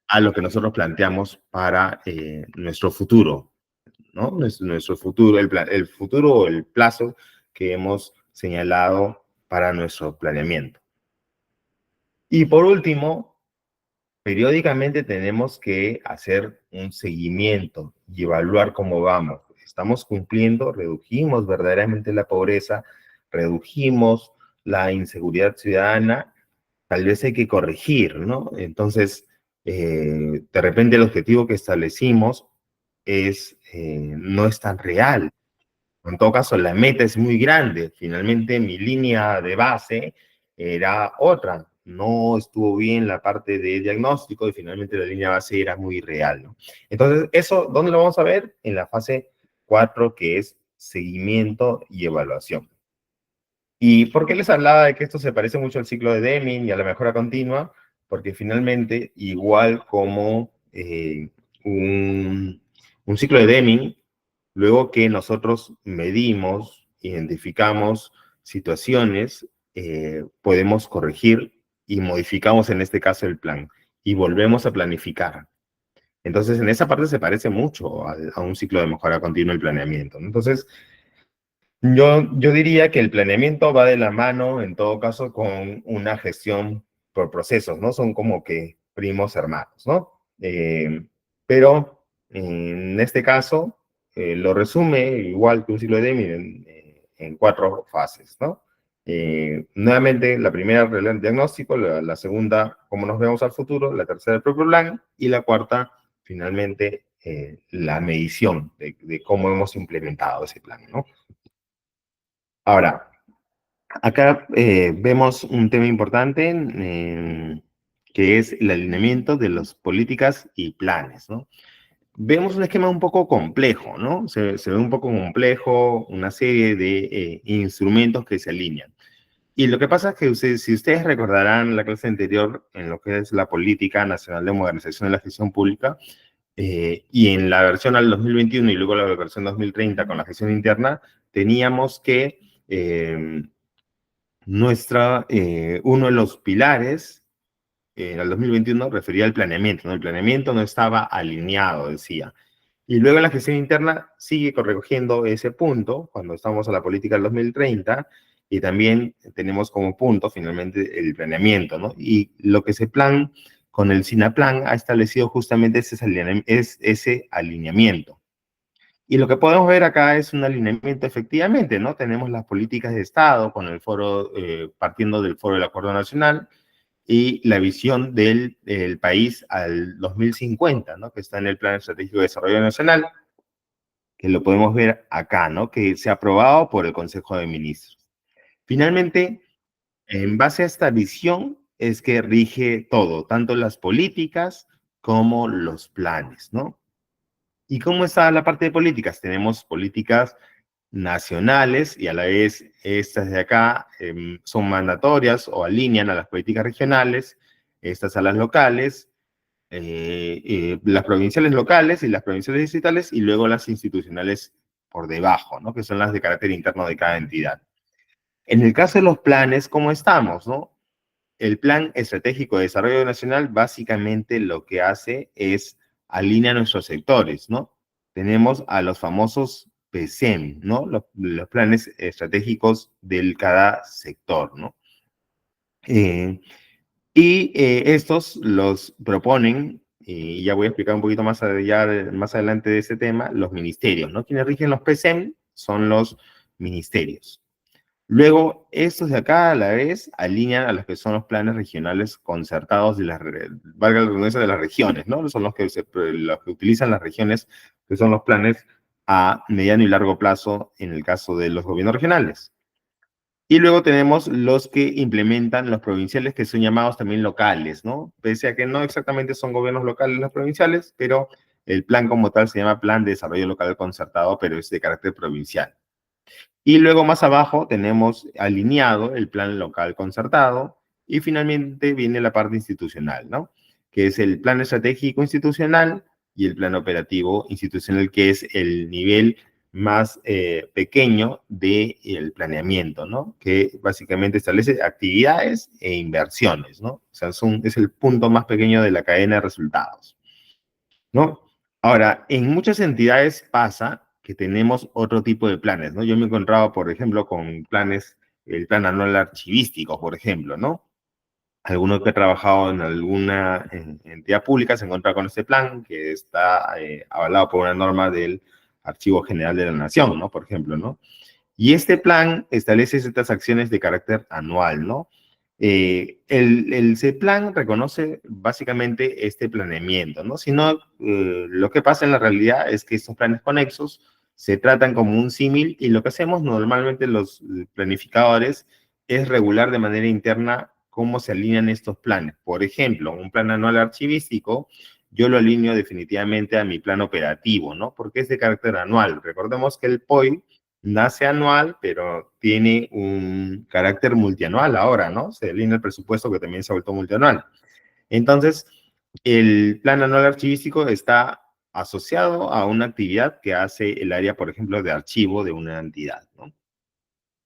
a lo que nosotros planteamos para nuestro futuro, ¿no? Nuestro futuro, el futuro o el plazo que hemos señalado para nuestro planeamiento. Y por último, periódicamente tenemos que hacer un seguimiento y evaluar cómo vamos. ¿Estamos cumpliendo? ¿Redujimos verdaderamente la pobreza? ¿Redujimos la inseguridad ciudadana? Tal vez hay que corregir, ¿no? Entonces, de repente el objetivo que establecimos no es tan real. En todo caso, la meta es muy grande. Finalmente, mi línea de base era otra. No estuvo bien la parte de diagnóstico y finalmente la línea base era muy real, ¿no? Entonces, ¿eso dónde lo vamos a ver? En la fase 4, que es seguimiento y evaluación. ¿Y por qué les hablaba de que esto se parece mucho al ciclo de Deming y a la mejora continua? Porque finalmente, igual como un ciclo de Deming, luego que nosotros medimos, identificamos situaciones, podemos corregir y modificamos en este caso el plan y volvemos a planificar. Entonces, en esa parte se parece mucho a un ciclo de mejora continua el planeamiento, ¿no? Entonces, yo diría que el planeamiento va de la mano, en todo caso, con una gestión por procesos, ¿no? Son como que primos hermanos, ¿no? Pero en este caso, lo resume igual que un ciclo de Deming en 4 fases, ¿no? Nuevamente, la primera, el diagnóstico, la segunda, cómo nos vemos al futuro, la tercera, el propio plan, y la cuarta, finalmente, la medición de cómo hemos implementado ese plan, ¿no? Ahora, acá vemos un tema importante que es el alineamiento de las políticas y planes, ¿no? Vemos un esquema un poco complejo, ¿no? Se ve un poco complejo, una serie de instrumentos que se alinean. Y lo que pasa es que si ustedes recordarán la clase anterior en lo que es la Política Nacional de Modernización de la Gestión Pública, y en la versión al 2021 y luego la versión 2030 con la gestión interna, teníamos que uno de los pilares en el 2021 refería al planeamiento, ¿no? El planeamiento no estaba alineado, decía. Y luego en la gestión interna sigue corrigiendo ese punto cuando estamos a la política del 2030 y también tenemos como punto finalmente el planeamiento, ¿no? Y lo que ese plan con el SINAPLAN ha establecido justamente es ese alineamiento. Y lo que podemos ver acá es un alineamiento efectivamente, ¿no? Tenemos las políticas de Estado con el foro, partiendo del foro del Acuerdo Nacional y la visión del país al 2050, ¿no? Que está en el Plan Estratégico de Desarrollo Nacional, que lo podemos ver acá, ¿no? Que se ha aprobado por el Consejo de Ministros. Finalmente, en base a esta visión es que rige todo, tanto las políticas como los planes, ¿no? ¿Y cómo está la parte de políticas? Tenemos políticas nacionales y a la vez estas de acá son mandatorias o alinean a las políticas regionales, estas a las locales, las provinciales locales y las provinciales distritales y luego las institucionales por debajo, ¿no? Que son las de carácter interno de cada entidad. En el caso de los planes, ¿cómo estamos, no? El Plan Estratégico de Desarrollo Nacional básicamente lo que hace es alinea nuestros sectores, ¿no? Tenemos a los famosos PSEM, ¿no? Los planes estratégicos de cada sector, ¿no? Estos los proponen, y ya voy a explicar un poquito más, más adelante de ese tema, los ministerios, ¿no? Quienes rigen los PSEM son los ministerios. Luego, estos de acá a la vez alinean a los que son los planes regionales concertados de valga la redundancia, de las regiones, ¿no? Son los los que utilizan las regiones, que son los planes a mediano y largo plazo en el caso de los gobiernos regionales. Y luego tenemos los que implementan los provinciales, que son llamados también locales, ¿no? Pese a que no exactamente son gobiernos locales los provinciales, pero el plan como tal se llama Plan de Desarrollo Local Concertado, pero es de carácter provincial. Y luego más abajo tenemos alineado el plan local concertado y finalmente viene la parte institucional, ¿no? Que es el plan estratégico institucional y el plan operativo institucional, que es el nivel más pequeño del planeamiento, ¿no? Que básicamente establece actividades e inversiones, ¿no? O sea, es el punto más pequeño de la cadena de resultados, ¿no? Ahora, en muchas entidades pasa que tenemos otro tipo de planes, ¿no? Yo me he encontrado, por ejemplo, con planes, el plan anual archivístico, por ejemplo, ¿no? Alguno que ha trabajado en alguna entidad pública se encuentra con este plan que está avalado por una norma del Archivo General de la Nación, ¿no? Por ejemplo, ¿no? Y este plan establece ciertas acciones de carácter anual, ¿no? El CEPLAN reconoce básicamente este planeamiento, ¿no? Sino lo que pasa en la realidad es que estos planes conexos se tratan como un símil y lo que hacemos normalmente los planificadores es regular de manera interna cómo se alinean estos planes. Por ejemplo, un plan anual archivístico, yo lo alineo definitivamente a mi plan operativo, ¿no? Porque es de carácter anual. Recordemos que el POI nace anual, pero tiene un carácter multianual ahora, ¿no? Se alinea el presupuesto que también se ha vuelto multianual. Entonces, el plan anual archivístico está asociado a una actividad que hace el área, por ejemplo, de archivo de una entidad, ¿no?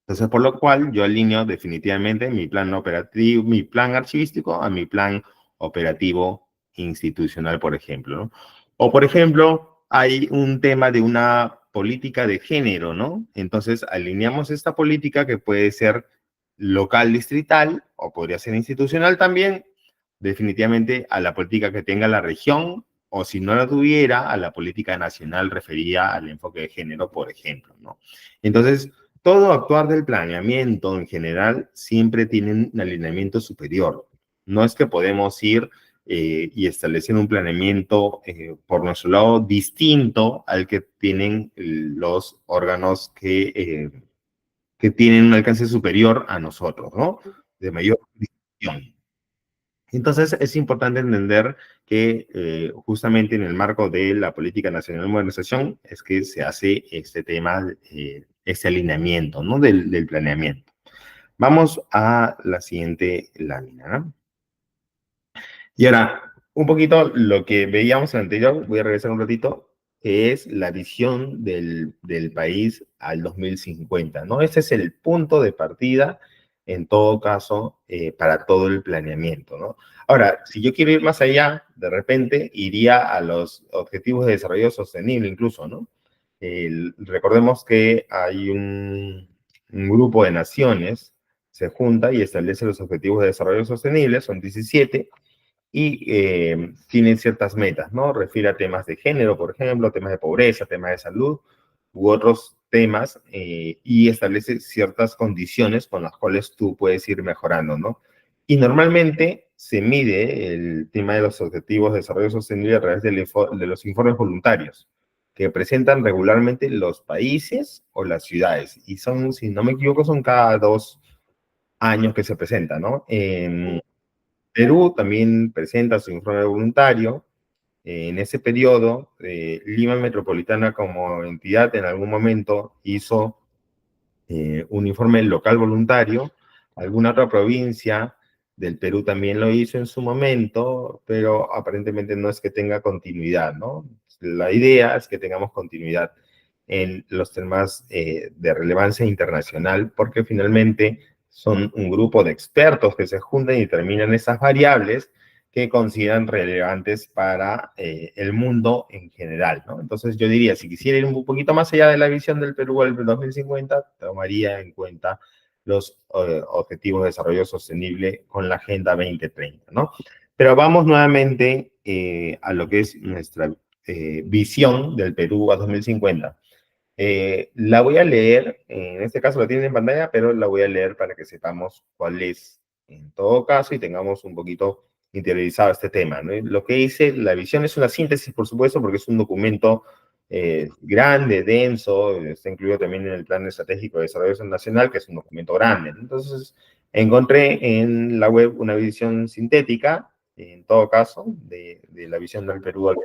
Entonces, por lo cual yo alineo definitivamente mi plan operativo, mi plan archivístico a mi plan operativo institucional, por ejemplo, ¿no? O, por ejemplo, hay un tema de una política de género, ¿no? Entonces, alineamos esta política que puede ser local, distrital, o podría ser institucional también, definitivamente a la política que tenga la región, o si no la tuviera, a la política nacional referida al enfoque de género, por ejemplo, ¿no? Entonces, todo actuar del planeamiento en general siempre tiene un alineamiento superior. No es que podemos ir y establecer un planeamiento por nuestro lado distinto al que tienen los órganos que tienen un alcance superior a nosotros, ¿no? De mayor distinción. Entonces, es importante entender que justamente en el marco de la Política Nacional de Modernización es que se hace este tema, este alineamiento, ¿no? Del planeamiento. Vamos a la siguiente lámina, ¿no? Y ahora, un poquito lo que veíamos en el anterior, voy a regresar un ratito, que es la visión del país al 2050, ¿no? Ese es el punto de partida, en todo caso, para todo el planeamiento, ¿no? Ahora, si yo quiero ir más allá, de repente iría a los objetivos de desarrollo sostenible incluso, ¿no? Recordemos que hay un grupo de naciones, se junta y establece los objetivos de desarrollo sostenible, son 17, y tienen ciertas metas, ¿no? Refiere a temas de género, por ejemplo, temas de pobreza, temas de salud u otros temas y establece ciertas condiciones con las cuales tú puedes ir mejorando, ¿no? Y normalmente se mide el tema de los objetivos de desarrollo sostenible a través de los informes voluntarios que presentan regularmente los países o las ciudades. Y son, si no me equivoco, son cada 2 años que se presenta, ¿no? Perú también presenta su informe voluntario. En ese periodo, Lima Metropolitana como entidad en algún momento hizo un informe local voluntario. Alguna otra provincia del Perú también lo hizo en su momento, pero aparentemente no es que tenga continuidad, ¿no? La idea es que tengamos continuidad en los temas de relevancia internacional, porque finalmente son un grupo de expertos que se juntan y determinan esas variables que consideran relevantes para el mundo en general, ¿no? Entonces yo diría, si quisiera ir un poquito más allá de la visión del Perú al 2050, tomaría en cuenta los objetivos de desarrollo sostenible con la Agenda 2030, ¿no? Pero vamos nuevamente a lo que es nuestra visión del Perú a 2050. La voy a leer, en este caso la tienen en pantalla, pero la voy a leer para que sepamos cuál es en todo caso y tengamos un poquito interiorizado este tema, ¿no? Lo que dice la visión es una síntesis, por supuesto, porque es un documento grande, denso, está incluido también en el Plan Estratégico de Desarrollo Nacional, que es un documento grande, ¿no? Entonces, encontré en la web una visión sintética, en todo caso, de la visión del Perú al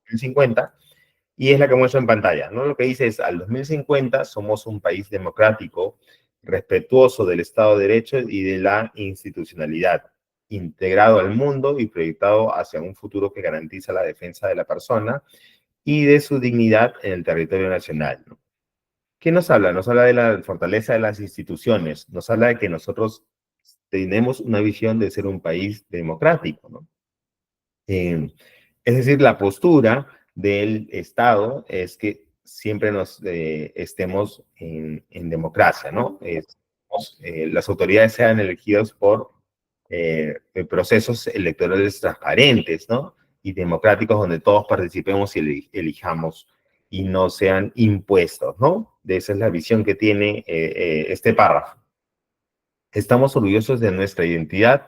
2050, y es la que muestro en pantalla, ¿no? Lo que dice es, al 2050 somos un país democrático, respetuoso del Estado de Derecho y de la institucionalidad, integrado al mundo y proyectado hacia un futuro que garantiza la defensa de la persona y de su dignidad en el territorio nacional, ¿no? ¿Qué nos habla? Nos habla de la fortaleza de las instituciones, nos habla de que nosotros tenemos una visión de ser un país democrático, ¿no? Eh, es decir, la postura del Estado es que siempre nos estemos en democracia, ¿no? Las autoridades sean elegidas por procesos electorales transparentes, ¿no? Y democráticos donde todos participemos y elijamos y no sean impuestos, ¿no? De esa es la visión que tiene este párrafo. Estamos orgullosos de nuestra identidad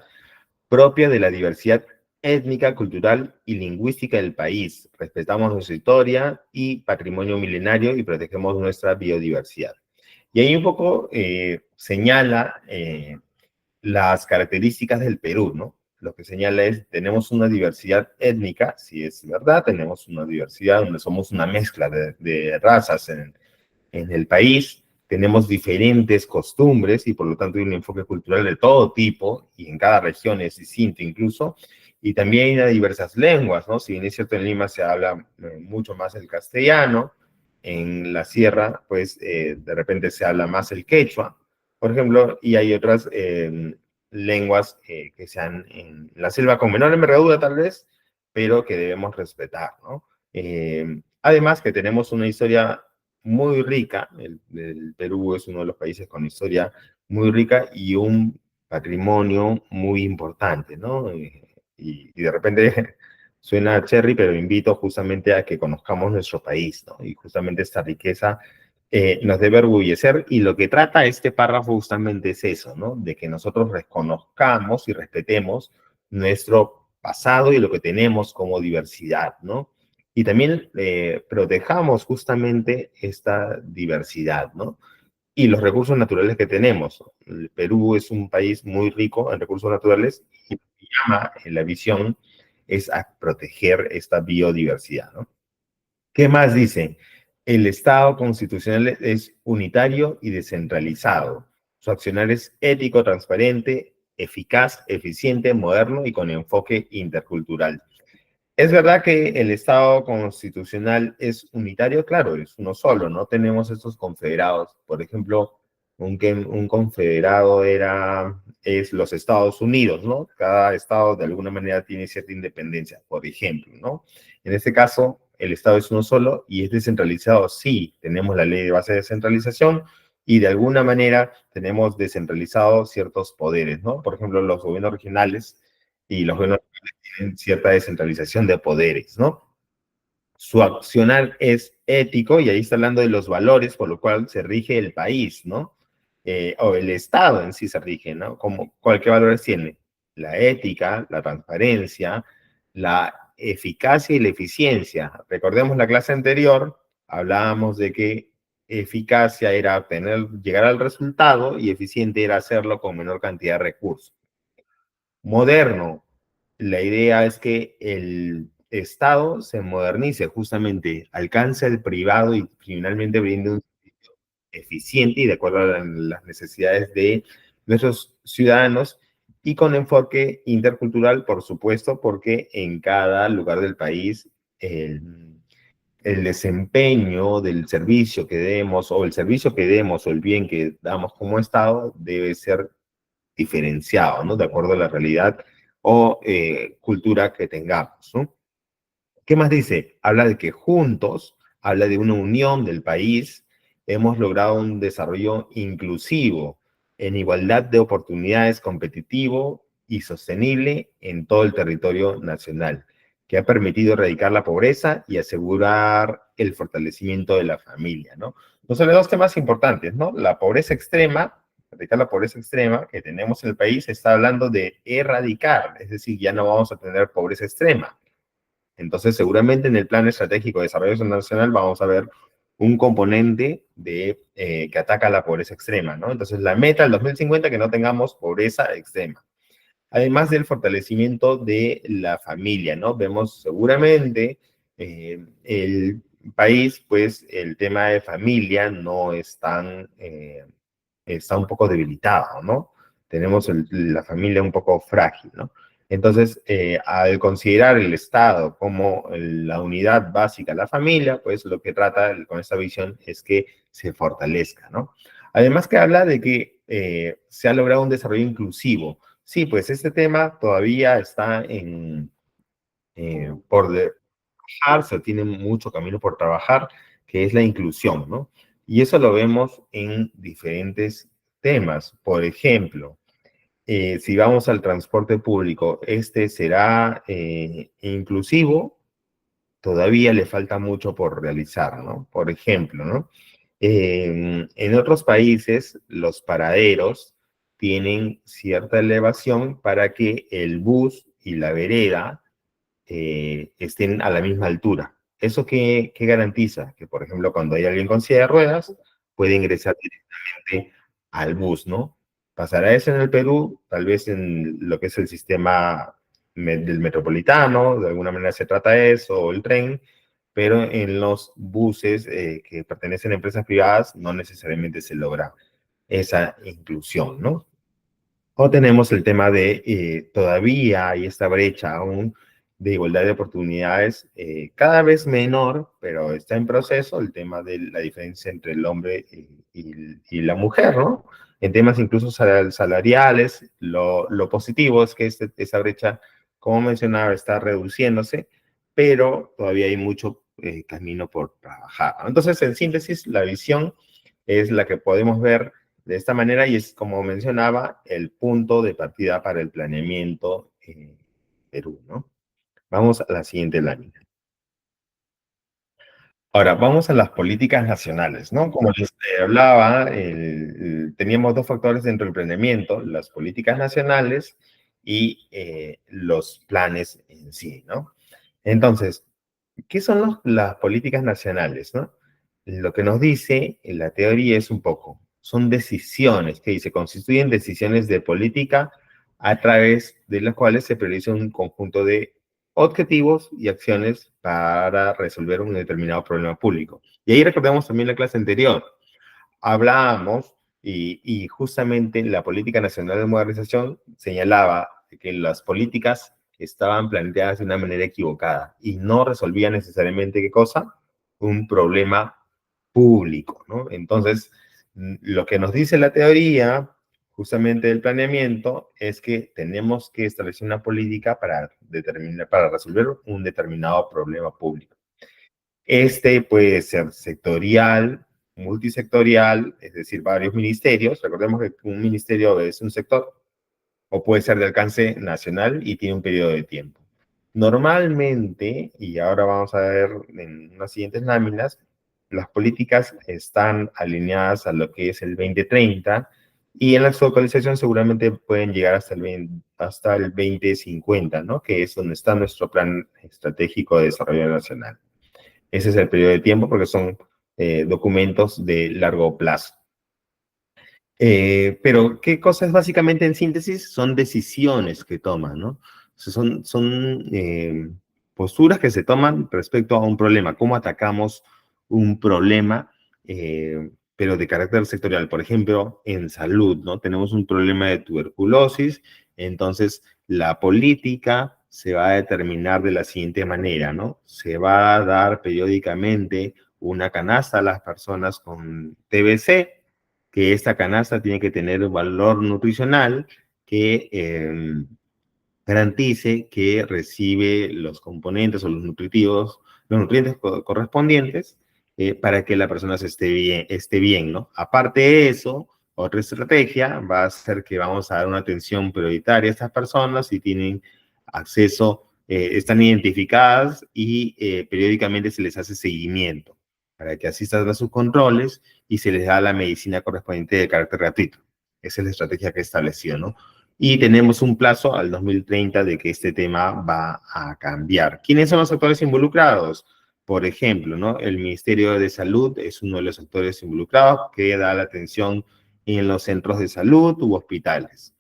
propia de la diversidad étnica, cultural y lingüística del país. Respetamos nuestra historia y patrimonio milenario y protegemos nuestra biodiversidad. Y ahí un poco señala las características del Perú, ¿no? Lo que señala es, tenemos una diversidad étnica, si es verdad, tenemos una diversidad donde somos una mezcla de razas en el país, tenemos diferentes costumbres y por lo tanto hay un enfoque cultural de todo tipo y en cada región es distinto incluso, y también hay diversas lenguas, ¿no? Si bien es cierto en Lima se habla mucho más el castellano, en la sierra pues de repente se habla más el quechua, por ejemplo, y hay otras lenguas que sean en la selva con menor envergadura tal vez, pero que debemos respetar, ¿no? Además que tenemos una historia muy rica. El Perú es uno de los países con historia muy rica y un patrimonio muy importante, ¿no? Y de repente suena cherry, pero invito justamente a que conozcamos nuestro país, ¿no? Y justamente esta riqueza nos debe orgullecer y lo que trata este párrafo justamente es eso, ¿no? De que nosotros reconozcamos y respetemos nuestro pasado y lo que tenemos como diversidad, ¿no? Y también protejamos justamente esta diversidad, ¿no? Y los recursos naturales que tenemos. El Perú es un país muy rico en recursos naturales y lo que llama en la visión es a proteger esta biodiversidad, ¿no? ¿Qué más dice? El Estado constitucional es unitario y descentralizado. Su accionar es ético, transparente, eficaz, eficiente, moderno y con enfoque intercultural. Es verdad que el Estado constitucional es unitario, claro, es uno solo, no tenemos estos confederados. Por ejemplo, un confederado es los Estados Unidos, ¿no? Cada estado de alguna manera tiene cierta independencia, por ejemplo, ¿no? En este caso, el Estado es uno solo y es descentralizado. Sí, tenemos la ley de base de descentralización y de alguna manera tenemos descentralizados ciertos poderes, ¿no? Por ejemplo, los gobiernos regionales y los gobiernos tienen cierta descentralización de poderes, ¿no? Su accionar es ético y ahí está hablando de los valores por lo cual se rige el país, ¿no? O el Estado en sí se rige, ¿no? Como, ¿qué valores tiene? La ética, la transparencia, la eficacia y la eficiencia. Recordemos la clase anterior, hablábamos de que eficacia era llegar al resultado y eficiente era hacerlo con menor cantidad de recursos. Moderno, la idea es que el Estado se modernice, justamente alcance al privado y finalmente brinde un servicio eficiente y de acuerdo a las necesidades de nuestros ciudadanos y con enfoque intercultural, por supuesto, porque en cada lugar del país el desempeño del servicio que demos o el servicio que demos o el bien que damos como Estado debe ser diferenciado, ¿no? De acuerdo a la realidad o cultura que tengamos, ¿no? ¿Qué más dice? Habla de que juntos, habla de una unión del país, hemos logrado un desarrollo inclusivo, en igualdad de oportunidades, competitivo y sostenible en todo el territorio nacional, que ha permitido erradicar la pobreza y asegurar el fortalecimiento de la familia, ¿no? Entonces, los dos temas importantes, ¿no? La pobreza extrema, erradicar la pobreza extrema que tenemos en el país, está hablando de erradicar, es decir, ya no vamos a tener pobreza extrema. Entonces, seguramente en el Plan Estratégico de Desarrollo Nacional vamos a ver un componente que ataca la pobreza extrema, ¿no? Entonces, la meta del 2050 es que no tengamos pobreza extrema. Además del fortalecimiento de la familia, ¿no? Vemos seguramente el país, pues el tema de familia no es tan está un poco debilitado, ¿no? Tenemos la familia un poco frágil, ¿no? Entonces, al considerar el Estado como la unidad básica de la familia, pues lo que trata con esta visión es que se fortalezca, ¿no? Además que habla de que se ha logrado un desarrollo inclusivo. Sí, pues este tema todavía está por trabajar, se tiene mucho camino por trabajar, que es la inclusión, ¿no? Y eso lo vemos en diferentes temas. Por ejemplo, si vamos al transporte público, ¿este será inclusivo? Todavía le falta mucho por realizar, ¿no? Por ejemplo, ¿no? En otros países, los paraderos tienen cierta elevación para que el bus y la vereda estén a la misma altura. ¿Eso qué garantiza? Que, por ejemplo, cuando hay alguien con silla de ruedas, puede ingresar directamente al bus, ¿no? ¿Pasará eso en el Perú? Tal vez en lo que es el sistema del metropolitano, de alguna manera se trata de eso, o el tren, pero en los buses que pertenecen a empresas privadas no necesariamente se logra esa inclusión, ¿no? O tenemos el tema de todavía hay esta brecha aún de igualdad de oportunidades cada vez menor, pero está en proceso el tema de la diferencia entre el hombre y la mujer, ¿no? En temas incluso salariales, lo positivo es que esa brecha, como mencionaba, está reduciéndose, pero todavía hay mucho camino por trabajar, ¿no? Entonces, en síntesis, la visión es la que podemos ver de esta manera y es, como mencionaba, el punto de partida para el planeamiento en Perú, ¿no? Vamos a la siguiente lámina. Ahora, vamos a las políticas nacionales, ¿no? Como les hablaba, teníamos dos factores dentro del planeamiento, las políticas nacionales y los planes en sí, ¿no? Entonces, ¿qué son las políticas nacionales, no? Lo que nos dice en la teoría es un poco, son decisiones que se constituyen decisiones de política a través de las cuales se prioriza un conjunto de objetivos y acciones para resolver un determinado problema público. Y ahí recordemos también la clase anterior, hablábamos y justamente la Política Nacional de Modernización señalaba que las políticas estaban planteadas de una manera equivocada y no resolvían necesariamente qué cosa, un problema público, ¿no? Entonces, lo que nos dice la teoría justamente del planeamiento es que tenemos que establecer una política para determinar, para resolver un determinado problema público. Este puede ser sectorial, multisectorial, es decir, varios ministerios. Recordemos que un ministerio es un sector, o puede ser de alcance nacional y tiene un periodo de tiempo. Normalmente, y ahora vamos a ver en unas siguientes láminas, las políticas están alineadas a lo que es el 2030 y en la actualización seguramente pueden llegar hasta el 2050, ¿no? Que es donde está nuestro plan estratégico de desarrollo nacional. Ese es el periodo de tiempo porque son documentos de largo plazo. Pero, ¿qué cosas básicamente en síntesis? Son decisiones que toman, ¿no? O sea, son posturas que se toman respecto a un problema, cómo atacamos un problema, pero de carácter sectorial. Por ejemplo, en salud, ¿no? Tenemos un problema de tuberculosis, entonces la política se va a determinar de la siguiente manera, ¿no? Se va a dar periódicamente una canasta a las personas con TBC, que esta canasta tiene que tener un valor nutricional que garantice que recibe los componentes o los nutritivos, los nutrientes correspondientes para que la persona esté bien, ¿no? Aparte de eso, otra estrategia va a ser que vamos a dar una atención prioritaria a estas personas si tienen acceso, están identificadas y periódicamente se les hace seguimiento para que asistan a sus controles y se les da la medicina correspondiente de carácter gratuito. Esa es la estrategia que he establecido, ¿no? Y tenemos un plazo al 2030 de que este tema va a cambiar. ¿Quiénes son los actores involucrados? Por ejemplo, ¿no? El Ministerio de Salud es uno de los actores involucrados que da la atención en los centros de salud u hospitales.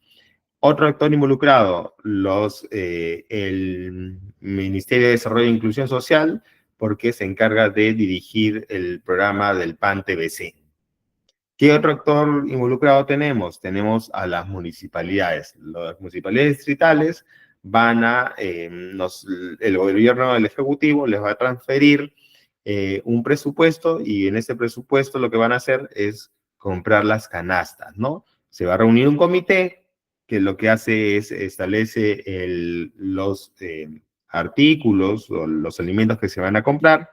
Otro actor involucrado, el Ministerio de Desarrollo e Inclusión Social, porque se encarga de dirigir el programa del PAN-TBC. ¿Qué otro actor involucrado tenemos? Tenemos a las municipalidades. Las municipalidades distritales van a, el gobierno del Ejecutivo les va a transferir un presupuesto y en ese presupuesto lo que van a hacer es comprar las canastas, ¿no? Se va a reunir un comité que lo que hace es establece los artículos o los alimentos que se van a comprar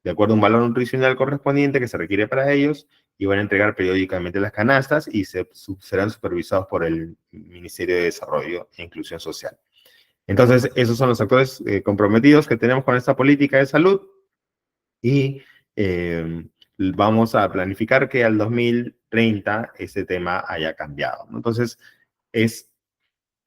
de acuerdo a un valor nutricional correspondiente que se requiere para ellos y van a entregar periódicamente las canastas y serán supervisados por el Ministerio de Desarrollo e Inclusión Social. Entonces, esos son los actores comprometidos que tenemos con esta política de salud y vamos a planificar que al 2030 ese tema haya cambiado, ¿no? Entonces, es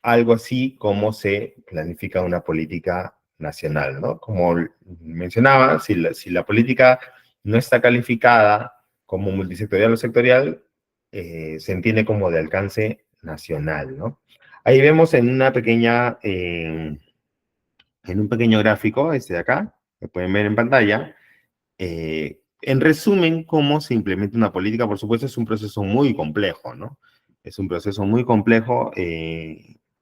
algo así como se planifica una política nacional, ¿no? Como mencionaba, si la política no está calificada como multisectorial o sectorial, se entiende como de alcance nacional, ¿no? Ahí vemos en una pequeña, en un pequeño gráfico, este de acá, que pueden ver en pantalla, en resumen, cómo se implementa una política. Por supuesto, es un proceso muy complejo, ¿no? Es un proceso muy complejo.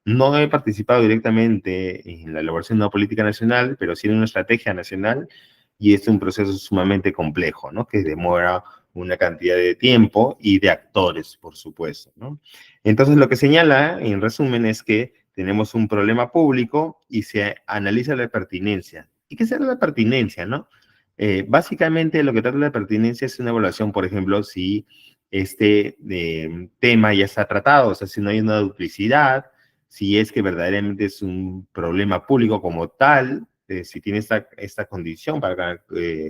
No he participado directamente en la elaboración de una política nacional, pero sí en una estrategia nacional, y es un proceso sumamente complejo, ¿no? Que demora una cantidad de tiempo y de actores, por supuesto, ¿no? Entonces, lo que señala, en resumen, es que tenemos un problema público y se analiza la pertinencia. ¿Y qué será la pertinencia, no? Básicamente lo que trata de pertinencia es una evaluación, por ejemplo, si este tema ya está tratado, o sea, si no hay una duplicidad, si es que verdaderamente es un problema público como tal, si tiene esta condición para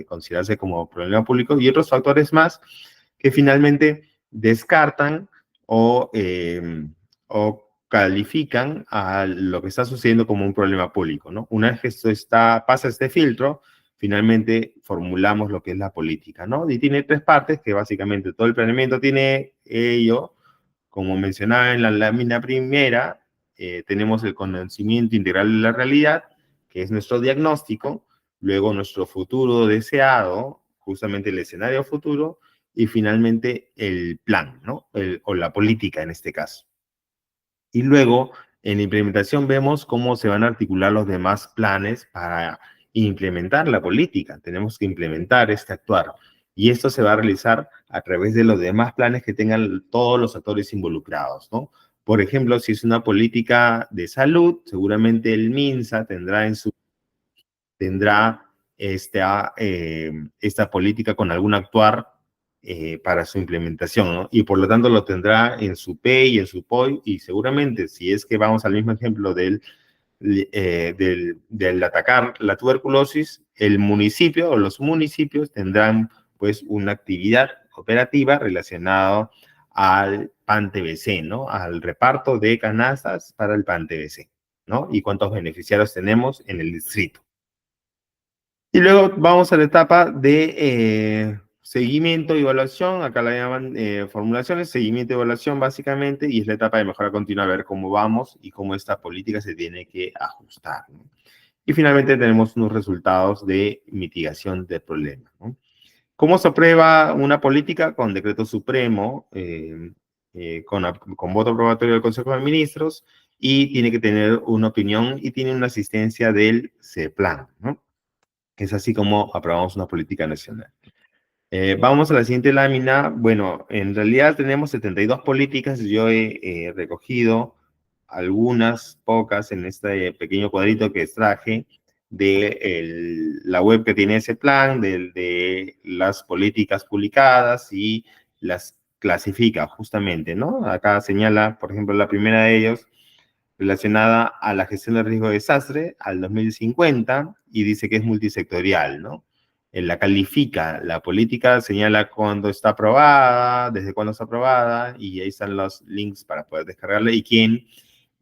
considerarse como problema público, y otros factores más que finalmente descartan o califican a lo que está sucediendo como un problema público, ¿no? Una vez que esto pasa este filtro, finalmente formulamos lo que es la política, ¿no? Y tiene tres partes que básicamente todo el planeamiento tiene ello. Como mencionaba en la lámina primera, tenemos el conocimiento integral de la realidad, que es nuestro diagnóstico, luego nuestro futuro deseado, justamente el escenario futuro, y finalmente el plan, ¿no? O la política en este caso. Y luego, en la implementación vemos cómo se van a articular los demás planes para implementar la política. Tenemos que implementar este actuar. Y esto se va a realizar a través de los demás planes que tengan todos los actores involucrados, ¿no? Por ejemplo, si es una política de salud, seguramente el MINSA tendrá esta política con algún actuar para su implementación, ¿no? Y por lo tanto lo tendrá en su PEI y en su POI, y seguramente si es que vamos al mismo ejemplo del atacar la tuberculosis, el municipio o los municipios tendrán pues una actividad operativa relacionada al PAN-TBC, ¿no? Al reparto de canastas para el PAN-TBC, ¿no? Y cuántos beneficiarios tenemos en el distrito. Y luego vamos a la etapa de seguimiento y evaluación. Acá la llaman formulaciones, seguimiento y evaluación básicamente, y es la etapa de mejora continua, a ver cómo vamos y cómo esta política se tiene que ajustar, ¿no? Y finalmente tenemos unos resultados de mitigación del problema, ¿no? ¿Cómo se aprueba una política? Con decreto supremo, con voto aprobatorio del Consejo de Ministros, y tiene que tener una opinión y tiene una asistencia del CEPLAN, ¿no? Es así como aprobamos una política nacional. Vamos a la siguiente lámina. Bueno, en realidad tenemos 72 políticas. Yo he recogido algunas pocas en este pequeño cuadrito que extraje de la web que tiene ese plan, de las políticas publicadas y las clasifica justamente, ¿no? Acá señala, por ejemplo, la primera de ellos relacionada a la gestión del riesgo de desastre al 2050 y dice que es multisectorial, ¿no? La califica, la política señala cuándo está aprobada, desde cuándo está aprobada, y ahí están los links para poder descargarla y quién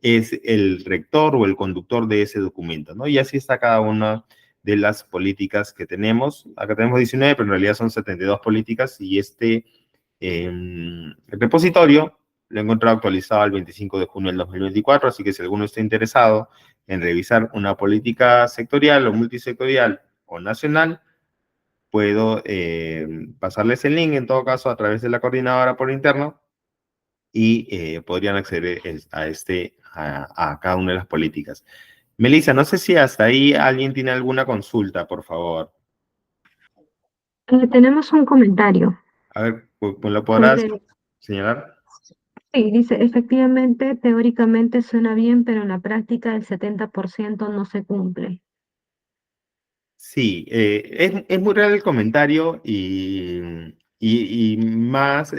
es el rector o el conductor de ese documento, ¿no? Y así está cada una de las políticas que tenemos. Acá tenemos 19, pero en realidad son 72 políticas y el repositorio lo he encontrado actualizado el 25 de junio del 2024, así que si alguno está interesado en revisar una política sectorial o multisectorial o nacional, puedo pasarles el link en todo caso a través de la coordinadora por interno y podrían acceder a cada una de las políticas. Melissa, no sé si hasta ahí alguien tiene alguna consulta, por favor. Tenemos un comentario A ver, ¿lo podrás sobre, señalar? sí, dice, efectivamente, teóricamente suena bien, pero en la práctica el 70% no se cumple. Sí, es muy real el comentario y más,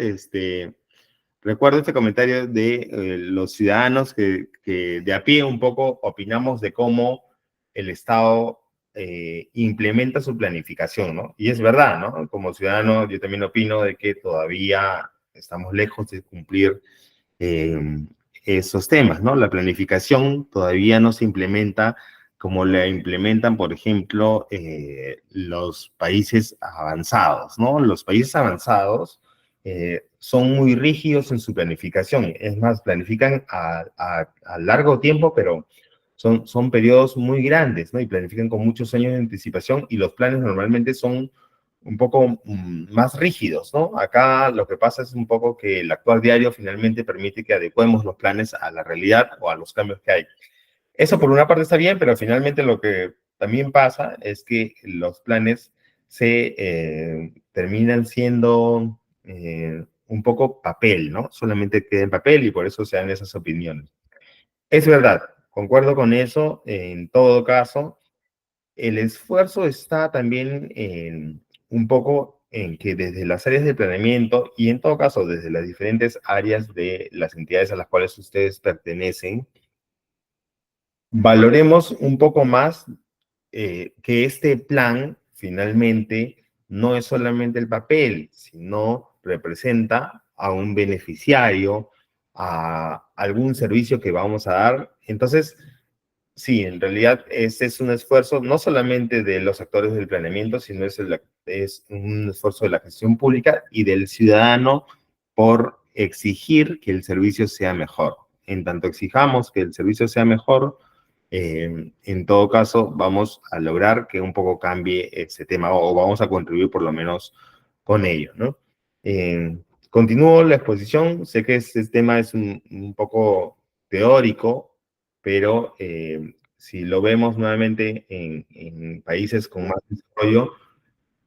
recuerdo este comentario de los ciudadanos que de a pie un poco opinamos de cómo el Estado implementa su planificación, ¿no? Y es verdad, ¿no? Como ciudadano yo también opino de que todavía estamos lejos de cumplir eh, esos temas, ¿no? La planificación todavía no se implementa como la implementan, por ejemplo, los países avanzados, ¿no? Los países avanzados son muy rígidos en su planificación. Es más, planifican a largo tiempo, pero son periodos muy grandes, ¿no? Y planifican con muchos años de anticipación y los planes normalmente son un poco más rígidos, ¿no? Acá lo que pasa es un poco que el actuar diario finalmente permite que adecuemos los planes a la realidad o a los cambios que hay. Eso por una parte está bien, pero finalmente lo que también pasa es que los planes se terminan siendo un poco papel, ¿no? Solamente queda en papel y por eso se dan esas opiniones. Es verdad, concuerdo con eso. En todo caso, el esfuerzo está también en un poco en que desde las áreas de planeamiento y en todo caso desde las diferentes áreas de las entidades a las cuales ustedes pertenecen, valoremos un poco más que este plan finalmente no es solamente el papel, sino representa a un beneficiario, a algún servicio que vamos a dar. Entonces, sí, en realidad ese es un esfuerzo no solamente de los actores del planeamiento, sino es un esfuerzo de la gestión pública y del ciudadano por exigir que el servicio sea mejor. En tanto exijamos que el servicio sea mejor, en todo caso vamos a lograr que un poco cambie ese tema o vamos a contribuir por lo menos con ello, ¿no? Eh, Continúo la exposición, sé que este tema es un poco teórico, pero si lo vemos nuevamente en países con más desarrollo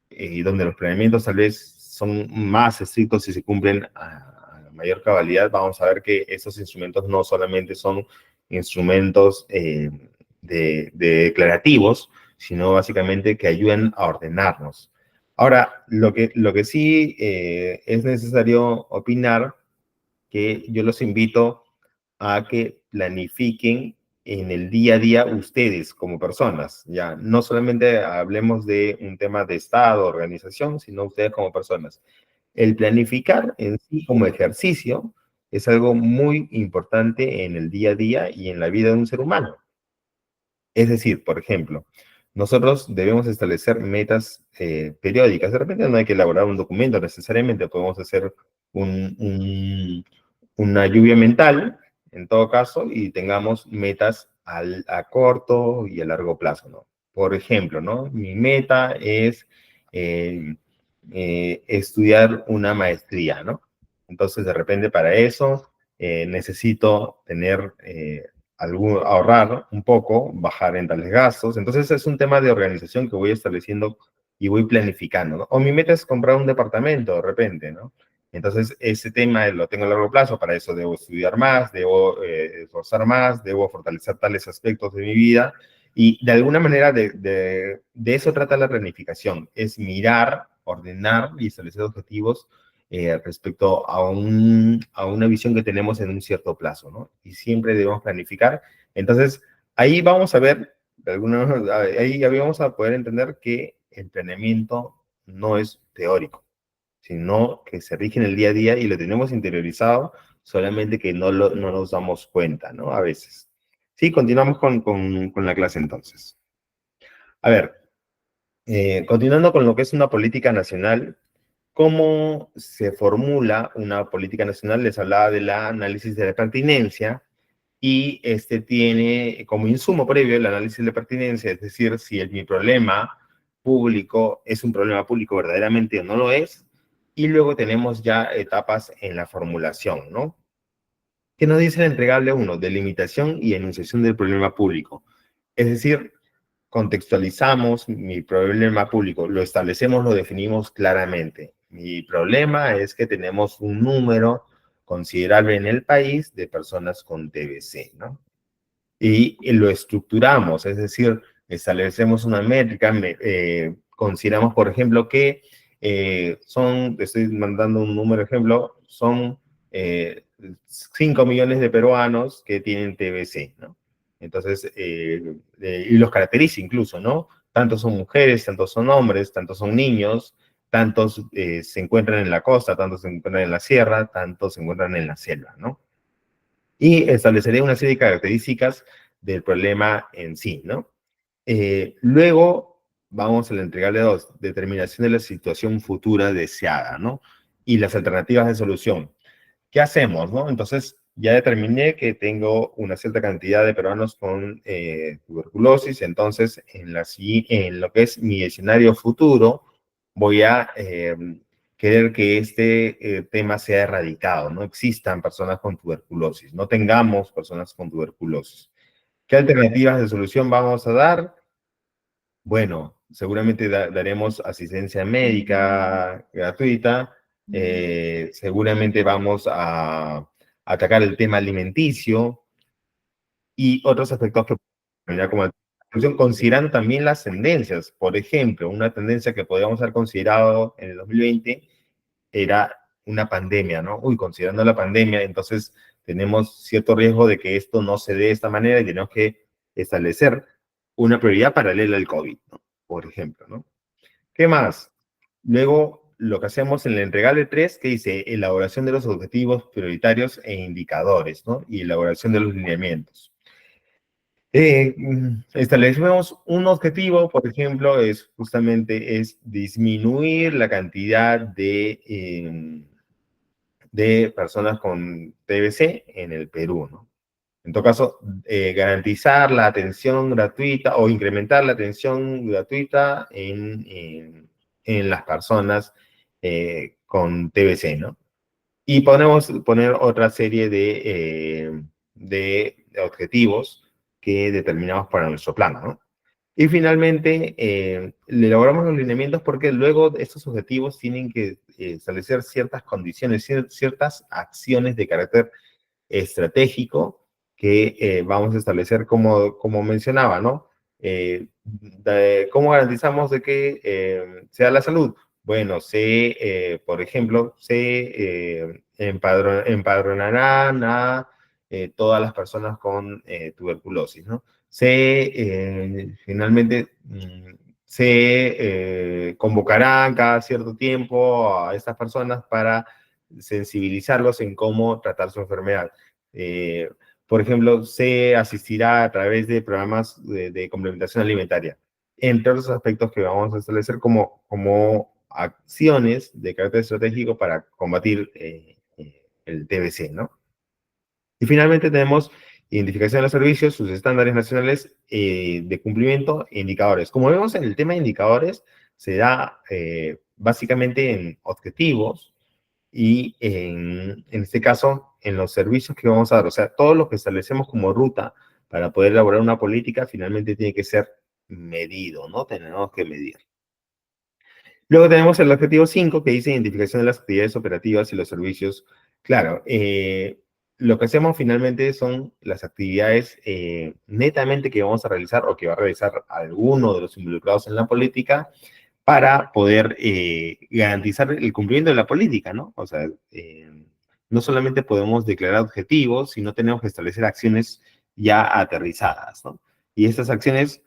y donde los planeamientos tal vez son más estrictos y se cumplen a mayor cabalidad, vamos a ver que esos instrumentos no solamente son instrumentos de declarativos, sino básicamente que ayudan a ordenarnos. Ahora, lo que sí es necesario opinar, que yo los invito a que planifiquen en el día a día ustedes como personas, ya no solamente hablemos de un tema de Estado, organización, sino ustedes como personas. El planificar en sí como ejercicio es algo muy importante en el día a día y en la vida de un ser humano. Es decir, por ejemplo, nosotros debemos establecer metas periódicas. De repente no hay que elaborar un documento necesariamente, podemos hacer un, un, una lluvia mental, en todo caso, y tengamos metas a corto y a largo plazo, ¿no? Por ejemplo, ¿no? Mi meta es eh, estudiar una maestría, ¿no? Entonces, de repente para eso necesito tener ahorrar un poco, bajar en tales gastos. Entonces es un tema de organización que voy estableciendo y voy planificando, ¿no? O mi meta es comprar un departamento de repente, ¿no? Entonces ese tema lo tengo a largo plazo, para eso debo estudiar más, debo esforzar más, debo fortalecer tales aspectos de mi vida y de alguna manera de eso trata la planificación, es mirar, ordenar y establecer objetivos respecto a una visión que tenemos en un cierto plazo, ¿no? Y siempre debemos planificar. Entonces, ahí vamos a ver, ahí ya vamos a poder entender que el planeamiento no es teórico, sino que se rige en el día a día y lo tenemos interiorizado, solamente que no nos damos cuenta, ¿no? A veces. Sí, continuamos con la clase entonces. A ver, continuando con lo que es una política nacional, ¿cómo se formula una política nacional? Les hablaba del análisis de la pertinencia y este tiene como insumo previo el análisis de pertinencia, es decir, si mi problema público es un problema público verdaderamente o no lo es, y luego tenemos ya etapas en la formulación, ¿no? ¿Qué nos dice el entregable uno? Delimitación y enunciación del problema público. Es decir, contextualizamos mi problema público, lo establecemos, lo definimos claramente. Mi problema es que tenemos un número considerable en el país de personas con TBC, ¿no? Y lo estructuramos, es decir, establecemos una métrica, consideramos, por ejemplo, que estoy mandando un número ejemplo, son 5 millones de peruanos que tienen TBC, ¿no? Entonces, y los caracteriza incluso, ¿no? Tantos son mujeres, tantos son hombres, tantos son niños, tantos se encuentran en la costa, tantos se encuentran en la sierra, tantos se encuentran en la selva, ¿no? Y estableceré una serie de características del problema en sí, ¿no? Luego vamos a la entregarle dos, determinación de la situación futura deseada, ¿no? Y las alternativas de solución. ¿Qué hacemos, no? Entonces, ya determiné que tengo una cierta cantidad de peruanos con tuberculosis, entonces en lo que es mi escenario futuro, voy a querer que este tema sea erradicado, no existan personas con tuberculosis, no tengamos personas con tuberculosis. ¿Qué alternativas de solución vamos a dar? Bueno, seguramente daremos asistencia médica gratuita, seguramente vamos a atacar el tema alimenticio y otros aspectos que ya como solución, considerando también las tendencias. Por ejemplo, una tendencia que podríamos haber considerado en el 2020 era una pandemia, ¿no? Uy, considerando la pandemia, entonces tenemos cierto riesgo de que esto no se dé de esta manera y tenemos que establecer una prioridad paralela al COVID, ¿no? Por ejemplo, ¿no? ¿Qué más? Luego, lo que hacemos en el entregable 3, que dice elaboración de los objetivos prioritarios e indicadores, ¿no? Y elaboración de los lineamientos. Establecemos un objetivo, por ejemplo, es justamente disminuir la cantidad de personas con TBC en el Perú, ¿no? En todo caso, garantizar la atención gratuita o incrementar la atención gratuita en las personas con TBC, ¿no? Y podemos poner otra serie de objetivos que determinamos para nuestro plan, ¿no? Y finalmente, le elaboramos los lineamientos porque luego de estos objetivos tienen que establecer ciertas condiciones, ciertas acciones de carácter estratégico que vamos a establecer como mencionaba, ¿no? ¿Cómo garantizamos de que sea la salud? Bueno, por ejemplo, empadronarán a todas las personas con tuberculosis, ¿no? Finalmente, se convocarán cada cierto tiempo a estas personas para sensibilizarlos en cómo tratar su enfermedad. Eh, por ejemplo, se asistirá a través de programas de complementación alimentaria, entre otros aspectos que vamos a establecer como acciones de carácter estratégico para combatir el TBC, ¿no? Y finalmente tenemos identificación de los servicios, sus estándares nacionales de cumplimiento e indicadores. Como vemos en el tema de indicadores, se da básicamente en objetivos, y en este caso, en los servicios que vamos a dar. O sea, todo lo que establecemos como ruta para poder elaborar una política finalmente tiene que ser medido, ¿no? Tenemos que medir. Luego tenemos el objetivo 5 que dice identificación de las actividades operativas y los servicios. Claro, lo que hacemos finalmente son las actividades netamente que vamos a realizar o que va a realizar alguno de los involucrados en la política para poder garantizar el cumplimiento de la política, ¿no? O sea, no solamente podemos declarar objetivos, sino tenemos que establecer acciones ya aterrizadas, ¿no? Y estas acciones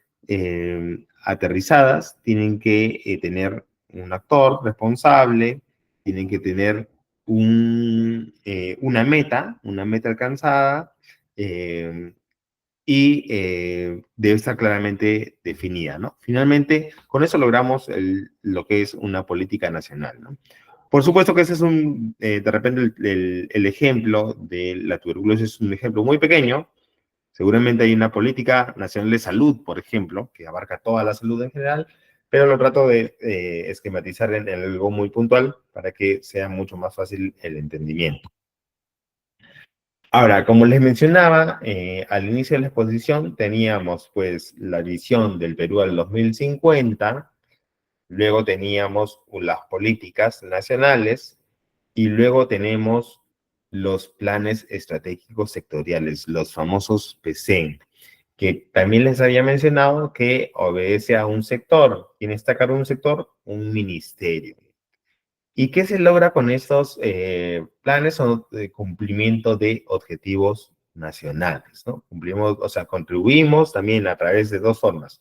aterrizadas tienen que tener un actor responsable, tienen que tener una meta alcanzada, y debe estar claramente definida, ¿no? Finalmente, con eso logramos lo que es una política nacional, ¿no? Por supuesto que ese es de repente el ejemplo de la tuberculosis es un ejemplo muy pequeño. Seguramente hay una política nacional de salud, por ejemplo, que abarca toda la salud en general, pero lo trato de esquematizar en algo muy puntual para que sea mucho más fácil el entendimiento. Ahora, como les mencionaba, al inicio de la exposición teníamos pues la visión del Perú al 2050, luego teníamos las políticas nacionales y luego tenemos los planes estratégicos sectoriales, los famosos PCN, que también les había mencionado que obedece a un sector. ¿Quién está a cargo de un sector? Un ministerio. ¿Y qué se logra con estos planes? Son de cumplimiento de objetivos nacionales, ¿no? Cumplimos, o sea, contribuimos también a través de dos formas,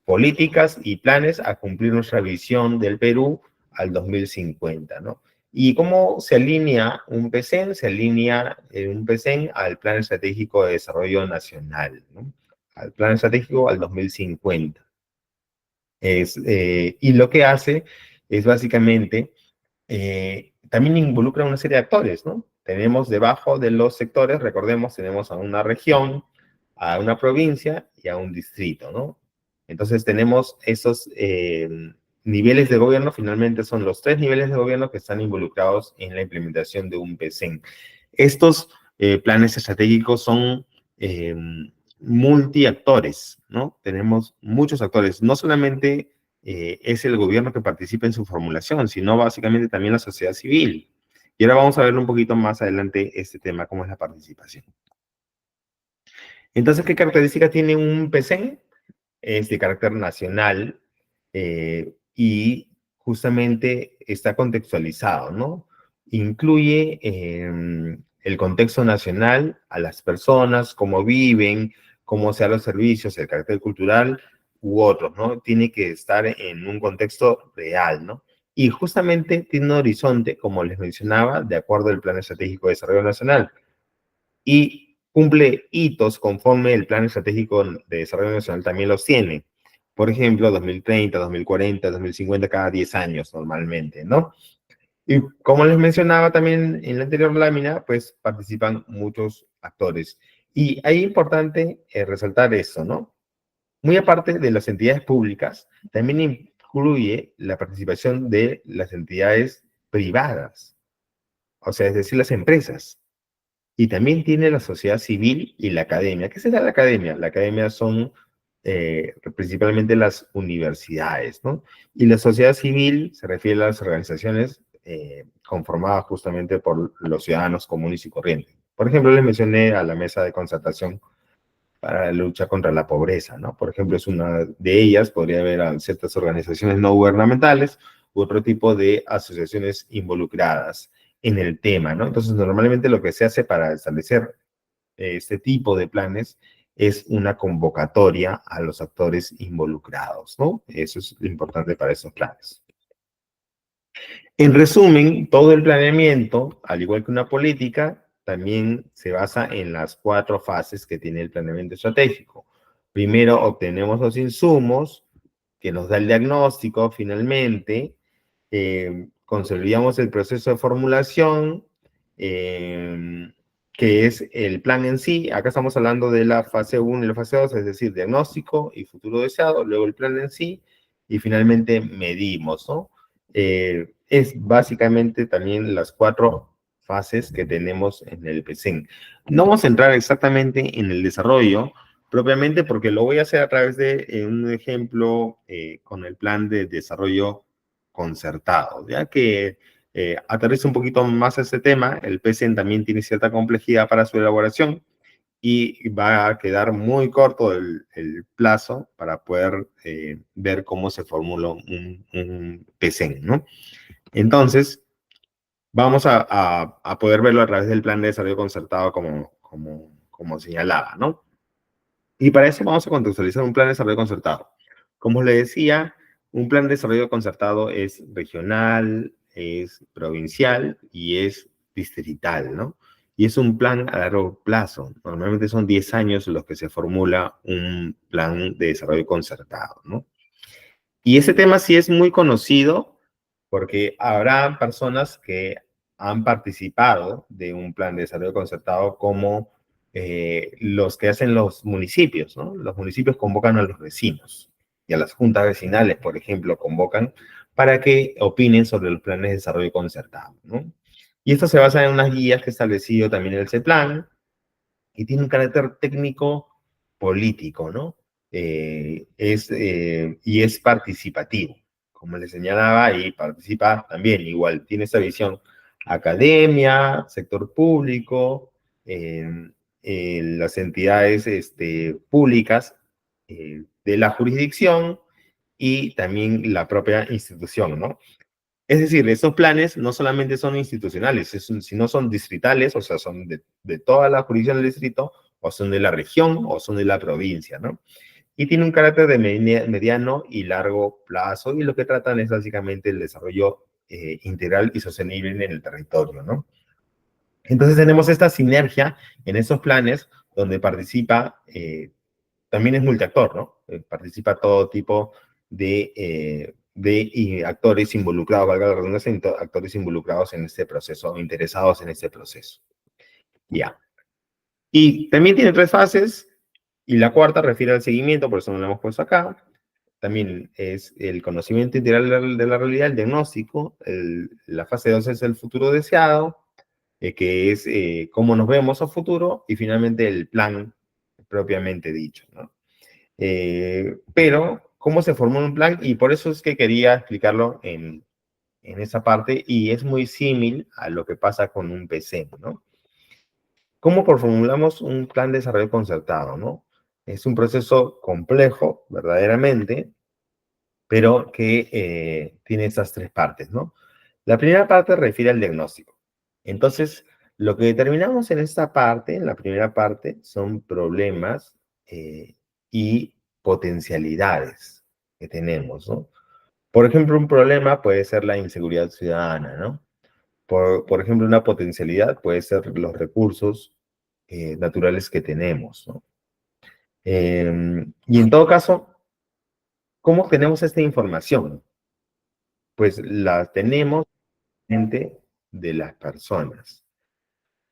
políticas y planes a cumplir nuestra visión del Perú al 2050, ¿no? ¿Y cómo se alinea un PCN? Se alinea un PCN al Plan Estratégico de Desarrollo Nacional, ¿no? Al Plan Estratégico al 2050. Y lo que hace es básicamente también involucra una serie de actores, ¿no? Tenemos debajo de los sectores, recordemos, tenemos a una región, a una provincia y a un distrito, ¿no? Entonces tenemos esos niveles de gobierno, finalmente son los tres niveles de gobierno que están involucrados en la implementación de un PCN. Estos planes estratégicos son eh, multiactores, ¿no? Tenemos muchos actores, no solamente es el gobierno que participa en su formulación, sino básicamente también la sociedad civil. Y ahora vamos a ver un poquito más adelante este tema, cómo es la participación. Entonces, ¿qué características tiene un PCN? Es de carácter nacional y justamente está contextualizado, ¿no? Incluye el contexto nacional, a las personas, cómo viven, cómo sean los servicios, el carácter cultural u otros, ¿no? Tiene que estar en un contexto real, ¿no? Y justamente tiene un horizonte, como les mencionaba, de acuerdo al Plan Estratégico de Desarrollo Nacional y cumple hitos conforme el Plan Estratégico de Desarrollo Nacional también los tiene. Por ejemplo, 2030, 2040, 2050, cada 10 años normalmente, ¿no? Y como les mencionaba también en la anterior lámina, pues participan muchos actores. Y ahí es importante resaltar eso, ¿no? Muy aparte de las entidades públicas, también incluye la participación de las entidades privadas, o sea, es decir, las empresas. Y también tiene la sociedad civil y la academia. ¿Qué será la academia? La academia son principalmente las universidades, ¿no? Y la sociedad civil se refiere a las organizaciones conformadas justamente por los ciudadanos comunes y corrientes. Por ejemplo, les mencioné a la mesa de concertación para la lucha contra la pobreza, ¿no? Por ejemplo, es una de ellas, podría haber a ciertas organizaciones no gubernamentales u otro tipo de asociaciones involucradas en el tema, ¿no? Entonces, normalmente lo que se hace para establecer este tipo de planes es una convocatoria a los actores involucrados, ¿no? Eso es lo importante para esos planes. En resumen, todo el planeamiento, al igual que una política, también se basa en las cuatro fases que tiene el planeamiento estratégico. Primero, obtenemos los insumos, que nos da el diagnóstico finalmente, consolidamos el proceso de formulación, que es el plan en sí. Acá estamos hablando de la fase 1 y la fase 2, es decir, diagnóstico y futuro deseado, luego el plan en sí, y finalmente medimos, ¿no? Es básicamente también las cuatro fases que tenemos en el PCN. No vamos a entrar exactamente en el desarrollo, propiamente porque lo voy a hacer a través de un ejemplo con el plan de desarrollo concertado, ya que aterriza un poquito más a este tema. El PCN también tiene cierta complejidad para su elaboración y va a quedar muy corto el plazo para poder ver cómo se formula un PCN, ¿no? Entonces, vamos a poder verlo a través del plan de desarrollo concertado como señalaba, ¿no? Y para eso vamos a contextualizar un plan de desarrollo concertado. Como le decía, un plan de desarrollo concertado es regional, es provincial y es distrital, ¿no? Y es un plan a largo plazo. Normalmente son 10 años los que se formula un plan de desarrollo concertado, ¿no? Y ese tema sí es muy conocido porque habrá personas que han participado de un plan de desarrollo concertado como los que hacen los municipios, ¿no? Los municipios convocan a los vecinos y a las juntas vecinales, por ejemplo, convocan para que opinen sobre los planes de desarrollo concertado, ¿no? Y esto se basa en unas guías que ha establecido también el CEPLAN, y tiene un carácter técnico político, ¿no? Y es participativo, como les señalaba, y participa también igual, tiene esa visión academia, sector público, las entidades públicas de la jurisdicción y también la propia institución, ¿no? Es decir, estos planes no solamente son institucionales, sino son distritales, o sea, son de toda la jurisdicción del distrito, o son de la región, o son de la provincia, ¿no? Y tiene un carácter de mediano y largo plazo, y lo que tratan es básicamente el desarrollo integral y sostenible en el territorio, ¿no? Entonces tenemos esta sinergia en esos planes donde participa, también es multiactor, ¿no? Participa todo tipo de actores involucrados, valga la redundancia, actores involucrados en este proceso, interesados en este proceso. Ya. Y también tiene 3 fases, y la cuarta refiere al seguimiento, por eso no lo hemos puesto acá. También es el conocimiento integral de la realidad, el diagnóstico. La fase 2 es el futuro deseado, que es cómo nos vemos a futuro, y finalmente el plan propiamente dicho, ¿no? Pero, ¿cómo se formó un plan? Y por eso es que quería explicarlo en esa parte, y es muy similar a lo que pasa con un PC, ¿no? ¿Cómo formulamos un plan de desarrollo concertado, no? Es un proceso complejo, verdaderamente, pero que tiene estas 3 partes, ¿no? La primera parte refiere al diagnóstico. Entonces, lo que determinamos en esta parte, en la primera parte, son problemas y potencialidades que tenemos, ¿no? Por ejemplo, un problema puede ser la inseguridad ciudadana, ¿no? Por ejemplo, una potencialidad puede ser los recursos naturales que tenemos, ¿no? Y en todo caso, ¿cómo tenemos esta información? Pues la tenemos de las personas.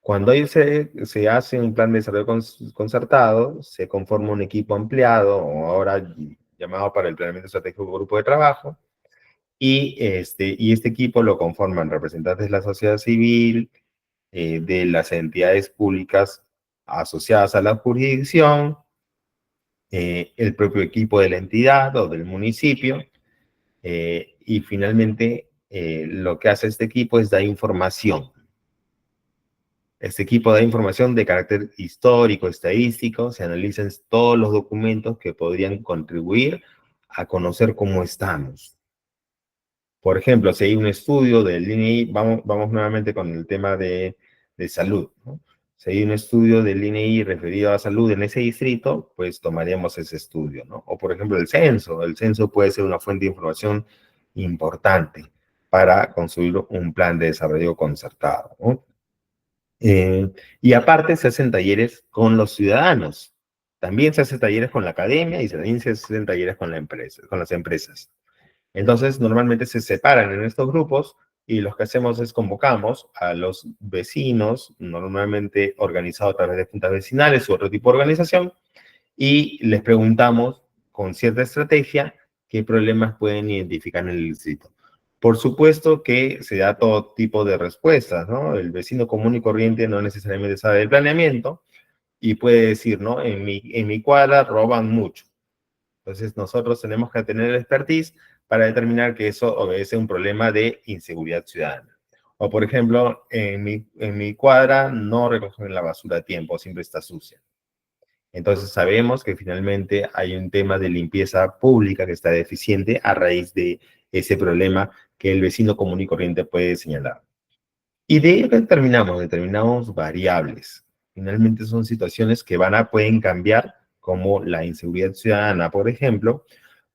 Cuando ahí se hace un plan de desarrollo concertado, se conforma un equipo ampliado, o ahora llamado para el planeamiento estratégico grupo de trabajo, y este equipo lo conforman representantes de la sociedad civil, de las entidades públicas asociadas a la jurisdicción, el propio equipo de la entidad o del municipio, y finalmente lo que hace este equipo es dar información. Este equipo da información de carácter histórico, estadístico, se analizan todos los documentos que podrían contribuir a conocer cómo estamos. Por ejemplo, si hay un estudio del INEI, vamos nuevamente con el tema de salud, ¿no? Si hay un estudio del INEI referido a salud en ese distrito, pues tomaremos ese estudio, ¿no? O por ejemplo el censo puede ser una fuente de información importante para construir un plan de desarrollo concertado, ¿no? Y aparte se hacen talleres con los ciudadanos. También se hacen talleres con la academia y también se hacen talleres con la empresa, con las empresas. Entonces, normalmente se separan en estos grupos, y lo que hacemos es convocamos a los vecinos, normalmente organizados a través de juntas vecinales u otro tipo de organización, y les preguntamos con cierta estrategia qué problemas pueden identificar en el distrito. Por supuesto que se da todo tipo de respuestas, ¿no? El vecino común y corriente no necesariamente sabe del planeamiento y puede decir, ¿no? En mi cuadra roban mucho. Entonces nosotros tenemos que tener el expertise para determinar que eso obedece a un problema de inseguridad ciudadana. O por ejemplo, en mi cuadra no recogen la basura a tiempo, siempre está sucia. Entonces sabemos que finalmente hay un tema de limpieza pública que está deficiente a raíz de ese problema que el vecino común y corriente puede señalar. Y de ello determinamos variables. Finalmente son situaciones que pueden cambiar, como la inseguridad ciudadana, por ejemplo,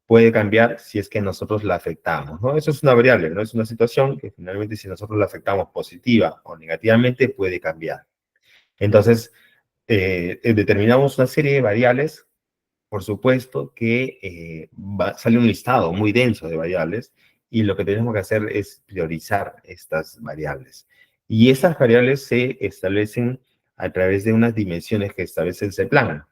puede cambiar si es que nosotros la afectamos, ¿no? Eso es una variable, ¿no? Es una situación que finalmente si nosotros la afectamos positiva o negativamente puede cambiar. Entonces, determinamos una serie de variables, por supuesto que sale un listado muy denso de variables, y lo que tenemos que hacer es priorizar estas variables. Y estas variables se establecen a través de unas dimensiones que establece el CEPLAN.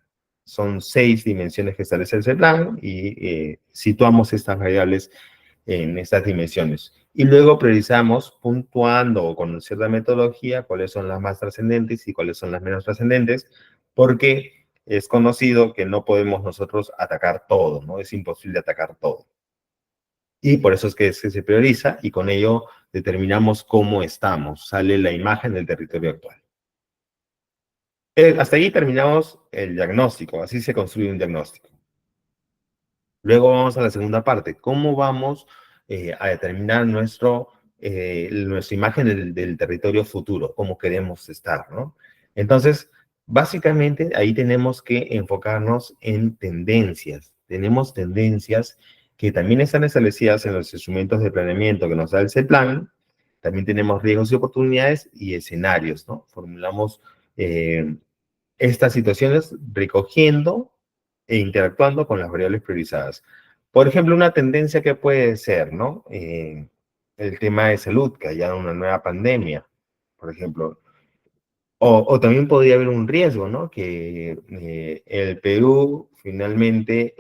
Son 6 dimensiones que establece el CEPLAN, y situamos estas variables en estas dimensiones. Y luego priorizamos puntuando o con cierta metodología cuáles son las más trascendentes y cuáles son las menos trascendentes, porque es conocido que no podemos nosotros atacar todo, ¿no? Es imposible atacar todo. Y por eso es que se prioriza y con ello determinamos cómo estamos. Sale la imagen del territorio actual. Hasta ahí terminamos el diagnóstico, así se construye un diagnóstico. Luego vamos a la segunda parte, cómo vamos a determinar nuestra imagen del territorio futuro, cómo queremos estar, ¿no? Entonces, básicamente ahí tenemos que enfocarnos en tendencias. Tenemos tendencias que también están establecidas en los instrumentos de planeamiento que nos da el CEPLAN. También tenemos riesgos y oportunidades y escenarios, ¿no? Formulamos estas situaciones recogiendo e interactuando con las variables priorizadas. Por ejemplo, una tendencia que puede ser, ¿no? El tema de salud, que haya una nueva pandemia, por ejemplo. O también podría haber un riesgo, ¿no? Que el Perú finalmente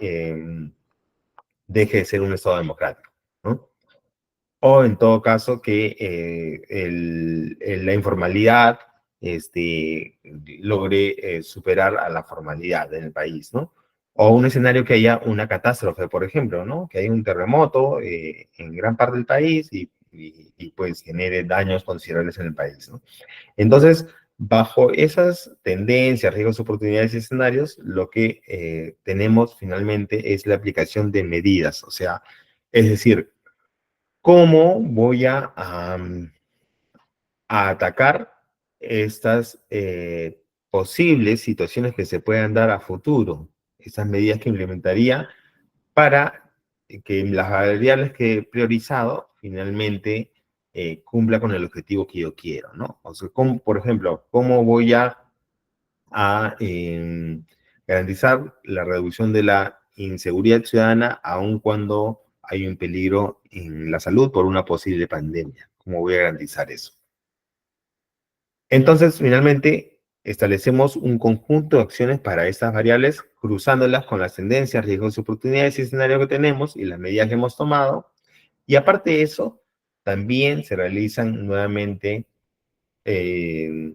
deje de ser un Estado democrático, ¿no? O en todo caso que la informalidad logre superar a la formalidad en el país, ¿no? O un escenario que haya una catástrofe, por ejemplo, ¿no? Que haya un terremoto en gran parte del país y pues genere daños considerables en el país, ¿no? Entonces, bajo esas tendencias, riesgos, oportunidades y escenarios, lo que tenemos finalmente es la aplicación de medidas, o sea, es decir, ¿cómo voy a atacar estas posibles situaciones que se puedan dar a futuro? Esas medidas que implementaría para que las variables que he priorizado finalmente cumpla con el objetivo que yo quiero, ¿no? O sea, por ejemplo, ¿cómo voy a garantizar la reducción de la inseguridad ciudadana aun cuando hay un peligro en la salud por una posible pandemia? ¿Cómo voy a garantizar eso? Entonces, finalmente, establecemos un conjunto de acciones para estas variables, cruzándolas con las tendencias, riesgos, oportunidades y escenarios que tenemos y las medidas que hemos tomado. Y aparte de eso, también se realizan nuevamente eh,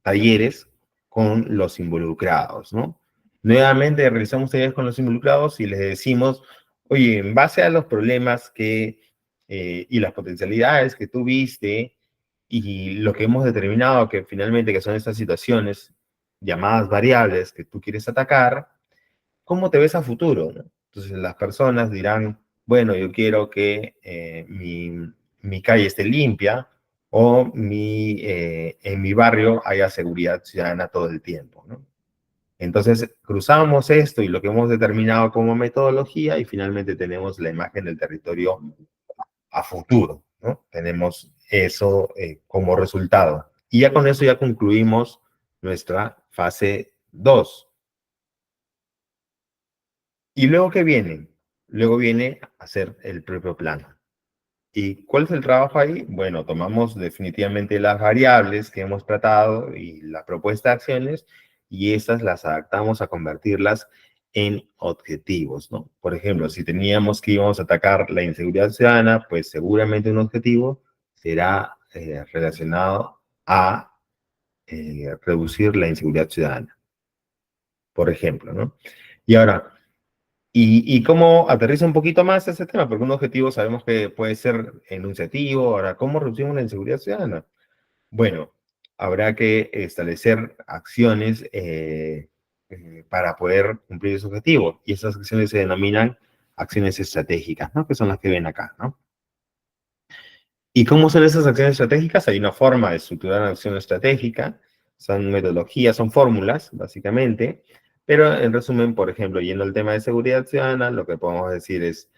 talleres con los involucrados, ¿no? Nuevamente realizamos talleres con los involucrados y les decimos, oye, en base a los problemas y las potencialidades que tú viste y lo que hemos determinado que finalmente que son estas situaciones llamadas variables que tú quieres atacar, ¿cómo te ves a futuro? ¿No? Entonces las personas dirán, bueno, yo quiero que mi calle esté limpia o en mi barrio haya seguridad ciudadana todo el tiempo, ¿no? Entonces cruzamos esto y lo que hemos determinado como metodología y finalmente tenemos la imagen del territorio a futuro, ¿no? Tenemos eso como resultado. Y ya con eso ya concluimos nuestra fase 2. ¿Y luego qué viene? Luego viene hacer el propio plan. ¿Y cuál es el trabajo ahí? Bueno, tomamos definitivamente las variables que hemos tratado y la propuesta de acciones y esas las adaptamos a convertirlas en objetivos, ¿no? Por ejemplo, si teníamos que íbamos a atacar la inseguridad ciudadana, pues seguramente un objetivo será relacionado a reducir la inseguridad ciudadana, por ejemplo, ¿no? Y ahora, ¿y cómo aterriza un poquito más ese tema? Porque un objetivo sabemos que puede ser enunciativo. Ahora, ¿cómo reducimos la inseguridad ciudadana? Bueno, habrá que establecer acciones para poder cumplir ese objetivo. Y esas acciones se denominan acciones estratégicas, ¿no? Que son las que ven acá, ¿no? ¿Y cómo son esas acciones estratégicas? Hay una forma de estructurar una acción estratégica, son metodologías, son fórmulas, básicamente, pero en resumen, por ejemplo, yendo al tema de seguridad ciudadana, lo que podemos decir es,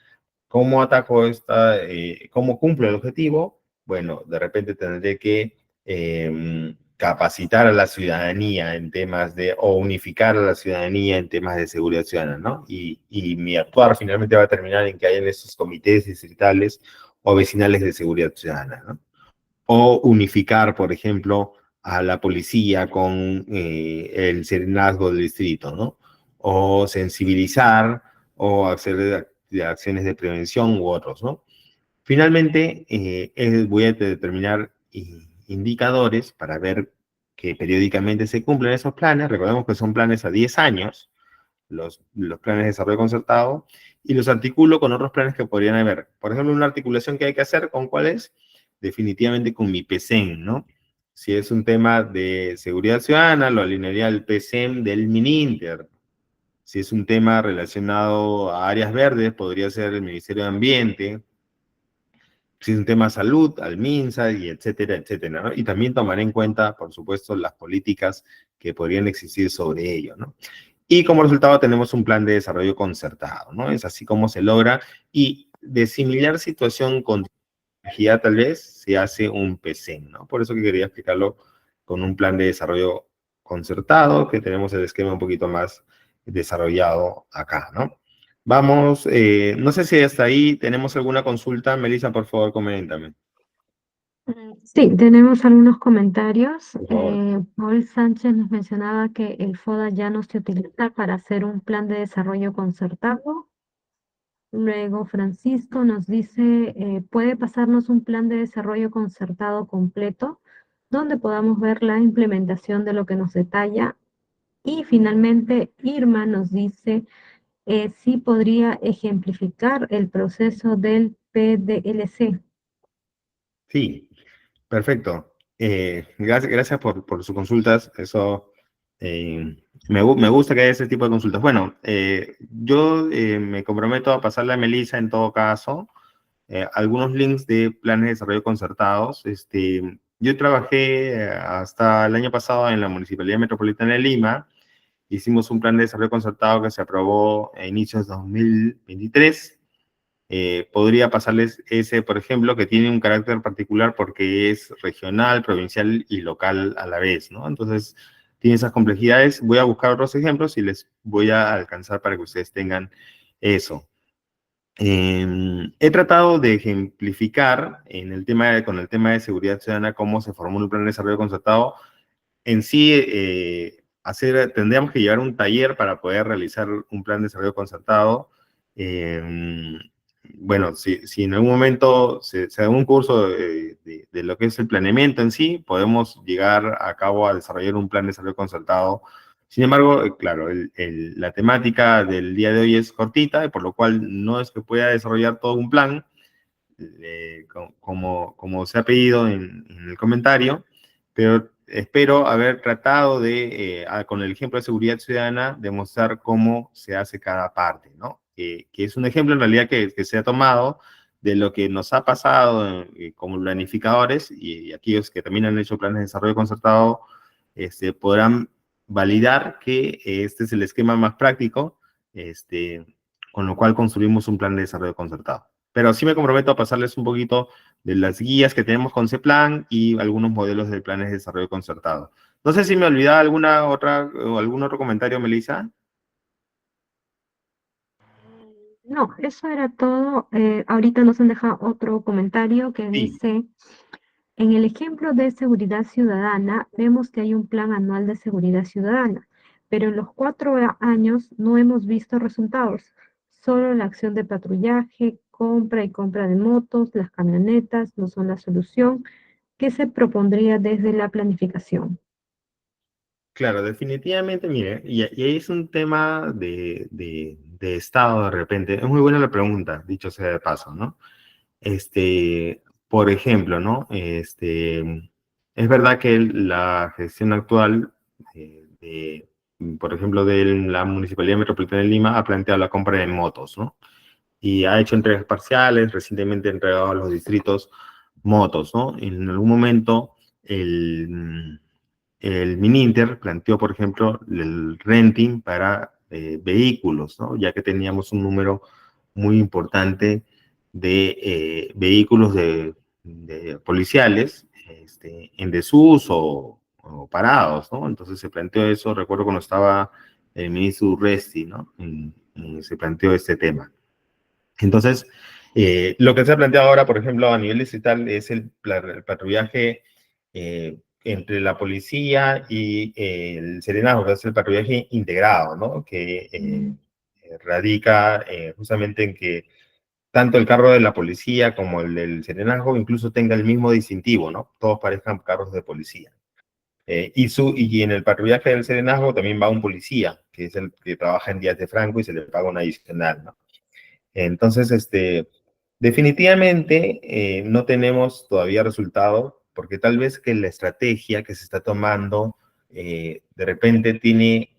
¿cómo ataco cómo cumplo el objetivo? Bueno, de repente tendré que capacitar a la ciudadanía en temas o unificar a la ciudadanía en temas de seguridad ciudadana, ¿no? Y mi actuar finalmente va a terminar en que hayan estos comités distritales o vecinales de seguridad ciudadana, ¿no? O unificar, por ejemplo, a la policía con el serenazgo del distrito, ¿no? O sensibilizar o hacer de acciones de prevención u otros, ¿no? Finalmente, voy a determinar indicadores para ver que periódicamente se cumplen esos planes. Recordemos que son planes a 10 años, los planes de desarrollo concertado, y los articulo con otros planes que podrían haber. Por ejemplo, una articulación que hay que hacer, ¿con cuál es? Definitivamente con mi PCM, ¿no? Si es un tema de seguridad ciudadana, lo alinearía al PCM del MININTER. Si es un tema relacionado a áreas verdes, podría ser el Ministerio de Ambiente. Si es un tema de salud, al MINSA, y etcétera, etcétera, ¿no? Y también tomaré en cuenta, por supuesto, las políticas que podrían existir sobre ello, ¿no? Y como resultado tenemos un plan de desarrollo concertado, ¿no? Es así como se logra. Y de similar situación con complejidad tal vez se hace un PCM, ¿no? Por eso que quería explicarlo con un plan de desarrollo concertado, que tenemos el esquema un poquito más desarrollado acá, ¿no? Vamos, no sé si hasta ahí tenemos alguna consulta. Melissa, por favor, coméntame, Sí, tenemos algunos comentarios. por favor. Paul Sánchez nos mencionaba que el FODA ya no se utiliza para hacer un plan de desarrollo concertado. Luego Francisco nos dice, ¿puede pasarnos un plan de desarrollo concertado completo donde podamos ver la implementación de lo que nos detalla? Y finalmente Irma nos dice, si podría ejemplificar el proceso del PDLC. Sí, perfecto. Gracias por sus consultas. Eso me gusta que haya ese tipo de consultas. Bueno, yo me comprometo a pasarle a Melissa en todo caso algunos links de planes de desarrollo concertados. Yo trabajé hasta el año pasado en la Municipalidad Metropolitana de Lima. Hicimos un plan de desarrollo concertado que se aprobó a inicios de 2023. Podría pasarles ese, por ejemplo, que tiene un carácter particular porque es regional, provincial y local a la vez, ¿no? Entonces, tiene esas complejidades. Voy a buscar otros ejemplos y les voy a alcanzar para que ustedes tengan eso. He tratado de ejemplificar con el tema de seguridad ciudadana cómo se formó un plan de desarrollo concertado. En sí, tendríamos que llevar un taller para poder realizar un plan de desarrollo concertado. Eh, bueno, si en algún momento se da un curso de lo que es el planeamiento en sí, podemos llegar a cabo a desarrollar un plan de desarrollo concertado. Sin embargo, claro, la temática del día de hoy es cortita, y por lo cual no es que pueda desarrollar todo un plan, como se ha pedido en el comentario, pero espero haber tratado de, con el ejemplo de seguridad ciudadana, demostrar cómo se hace cada parte, ¿no? Que es un ejemplo en realidad que se ha tomado de lo que nos ha pasado como planificadores, y aquellos que también han hecho planes de desarrollo concertado podrán validar que este es el esquema más práctico, este, con lo cual construimos un plan de desarrollo concertado. Pero sí me comprometo a pasarles un poquito de las guías que tenemos con CEPLAN y algunos modelos de planes de desarrollo concertado. No sé si me olvidaba alguna otra o algún otro comentario, Melissa. No, eso era todo. Ahorita nos han dejado otro comentario que Sí, dice, en el ejemplo de seguridad ciudadana, vemos que hay un plan anual de seguridad ciudadana, pero en los 4 años no hemos visto resultados. Solo la acción de patrullaje, compra y compra de motos, las camionetas no son la solución que se propondría desde la planificación. claro, definitivamente, mire, y ahí es un tema de Estado de repente. Es muy buena la pregunta, dicho sea de paso, ¿no? Por ejemplo, ¿no? Es verdad que la gestión actual, por ejemplo, de la Municipalidad Metropolitana de Lima ha planteado la compra de motos, ¿no? Y ha hecho entregas parciales, recientemente ha entregado a los distritos motos, ¿no? En algún momento el Mininter planteó, por ejemplo, el renting para vehículos, ¿no? Ya que teníamos un número muy importante de vehículos de policiales en desuso o parados, ¿no? Entonces se planteó eso, recuerdo cuando estaba el ministro Urresti, ¿no? Se planteó este tema. Entonces, lo que se ha planteado ahora, por ejemplo, a nivel distrital, es el patrullaje entre la policía y el Serenazgo, que es el patrullaje integrado, ¿no? Que radica justamente en que tanto el carro de la policía como el del Serenazgo incluso tenga el mismo distintivo, ¿no? Todos parezcan carros de policía. Y en el patrullaje del Serenazgo también va un policía, que es el que trabaja en días de Franco y se le paga un adicional, ¿no? Entonces, definitivamente no tenemos todavía resultado, porque tal vez que la estrategia que se está tomando de repente tiene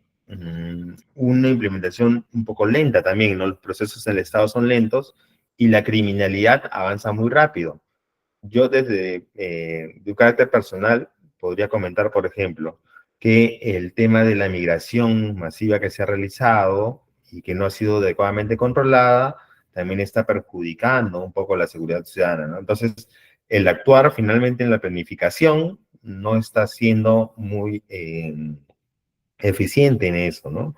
una implementación un poco lenta también, ¿no? Los procesos en el Estado son lentos y la criminalidad avanza muy rápido. Yo desde de un carácter personal podría comentar, por ejemplo, que el tema de la migración masiva que se ha realizado y que no ha sido adecuadamente controlada, también está perjudicando un poco la seguridad ciudadana, ¿no? Entonces, el actuar finalmente en la planificación no está siendo muy eficiente en eso, ¿no?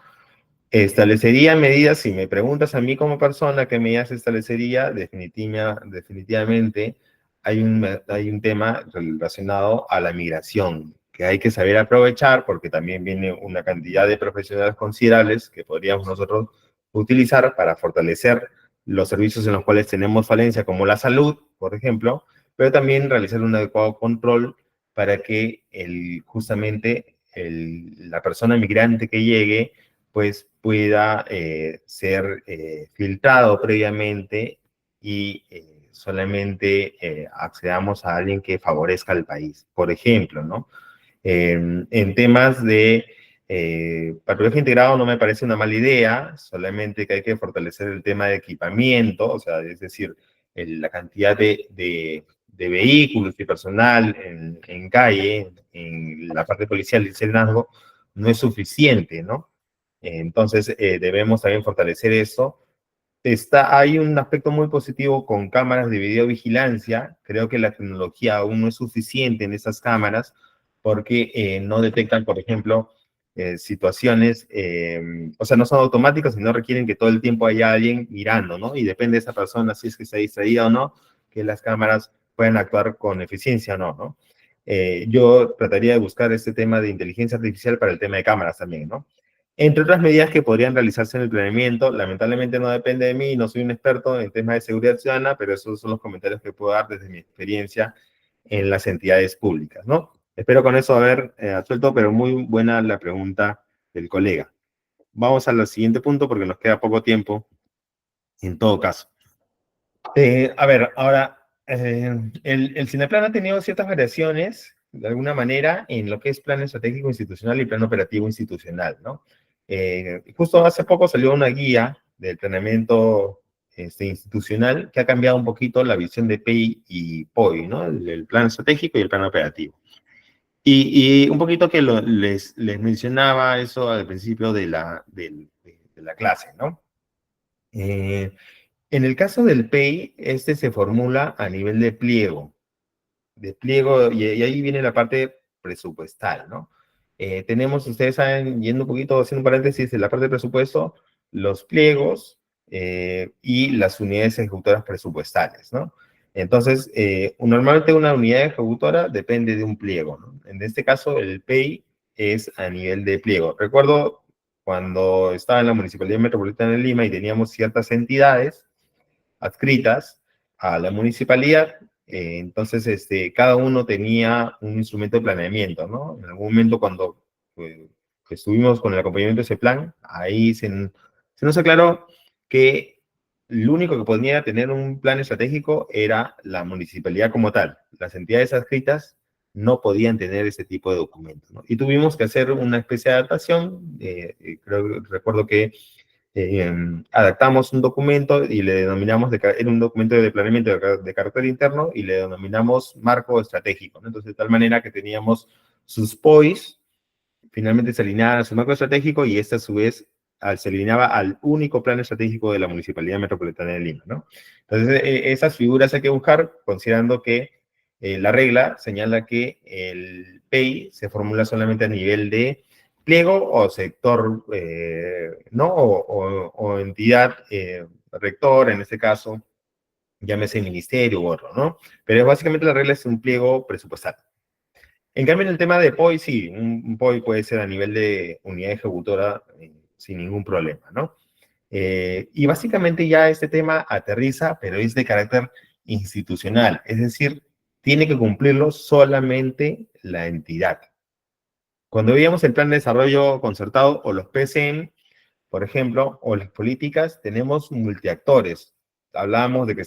Establecería medidas, si me preguntas a mí como persona qué medidas establecería, definitivamente hay un tema relacionado a la migración, que hay que saber aprovechar porque también viene una cantidad de profesionales considerables que podríamos nosotros utilizar para fortalecer los servicios en los cuales tenemos falencia, como la salud, por ejemplo, pero también realizar un adecuado control para que justamente la persona migrante que llegue pues pueda ser filtrado previamente y solamente accedamos a alguien que favorezca al país, por ejemplo, ¿no? En temas de patrullaje integrado no me parece una mala idea, solamente que hay que fortalecer el tema de equipamiento, o sea, es decir, la cantidad de vehículos y personal en calle, en la parte policial y el serenazgo, no es suficiente, ¿no? Entonces, debemos también fortalecer eso. Hay un aspecto muy positivo con cámaras de videovigilancia. Creo que la tecnología aún no es suficiente en esas cámaras porque no detectan, por ejemplo, situaciones, o sea, no son automáticas y no requieren que todo el tiempo haya alguien mirando, ¿no? Y depende de esa persona si es que está distraída o no, que las cámaras puedan actuar con eficiencia o no, ¿no? Yo trataría de buscar este tema de inteligencia artificial para el tema de cámaras también, ¿no? Entre otras medidas que podrían realizarse en el planeamiento, lamentablemente no depende de mí, no soy un experto en temas de seguridad ciudadana, pero esos son los comentarios que puedo dar desde mi experiencia en las entidades públicas, ¿no? Espero con eso haber suelto, pero muy buena la pregunta del colega. Vamos al siguiente punto porque nos queda poco tiempo, en todo caso. A ver, ahora, el Cineplan ha tenido ciertas variaciones, de alguna manera, en lo que es plan estratégico institucional y plan operativo institucional, ¿no? Justo hace poco salió una guía del planeamiento institucional que ha cambiado un poquito la visión de PEI y POI, ¿no? El plan estratégico y el plan operativo. Y un poquito que les mencionaba eso al principio de la clase, ¿no? En el caso del PEI, este se formula a nivel de pliego, y ahí viene la parte presupuestal, ¿no? Tenemos, ustedes saben, yendo un poquito, haciendo un paréntesis, en la parte de presupuesto, los pliegos y las unidades ejecutoras presupuestales, ¿no? Entonces, normalmente una unidad ejecutora depende de un pliego, ¿no? En este caso, el PEI es a nivel de pliego. Recuerdo cuando estaba en la Municipalidad Metropolitana de Lima y teníamos ciertas entidades adscritas a la municipalidad. Entonces, cada uno tenía un instrumento de planeamiento, ¿no? En algún momento cuando eh, estuvimos con el acompañamiento de ese plan, ahí se nos aclaró que lo único que podía tener un plan estratégico era la municipalidad como tal. Las entidades adscritas no podían tener ese tipo de documentos, ¿no? Y tuvimos que hacer una especie de adaptación. Recuerdo que adaptamos un documento y le denominamos, era un documento de planeamiento de carácter interno y le denominamos marco estratégico, ¿no? Entonces, de tal manera que teníamos sus POIs, finalmente se alineaban a su marco estratégico y este a su vez se alineaba al único plan estratégico de la Municipalidad Metropolitana de Lima, ¿no? Entonces, esas figuras hay que buscar considerando que la regla señala que el PEI se formula solamente a nivel de pliego o sector, ¿no? O entidad rector, en este caso, llámese ministerio u otro, ¿no? Pero básicamente la regla es un pliego presupuestal. En cambio, en el tema de POI, sí, un POI puede ser a nivel de unidad ejecutora sin ningún problema, ¿no? Y básicamente ya este tema aterriza, pero es de carácter institucional, es decir, tiene que cumplirlo solamente la entidad. Cuando veíamos el Plan de Desarrollo Concertado o los PCM, por ejemplo, o las políticas, tenemos multiactores. Hablábamos de que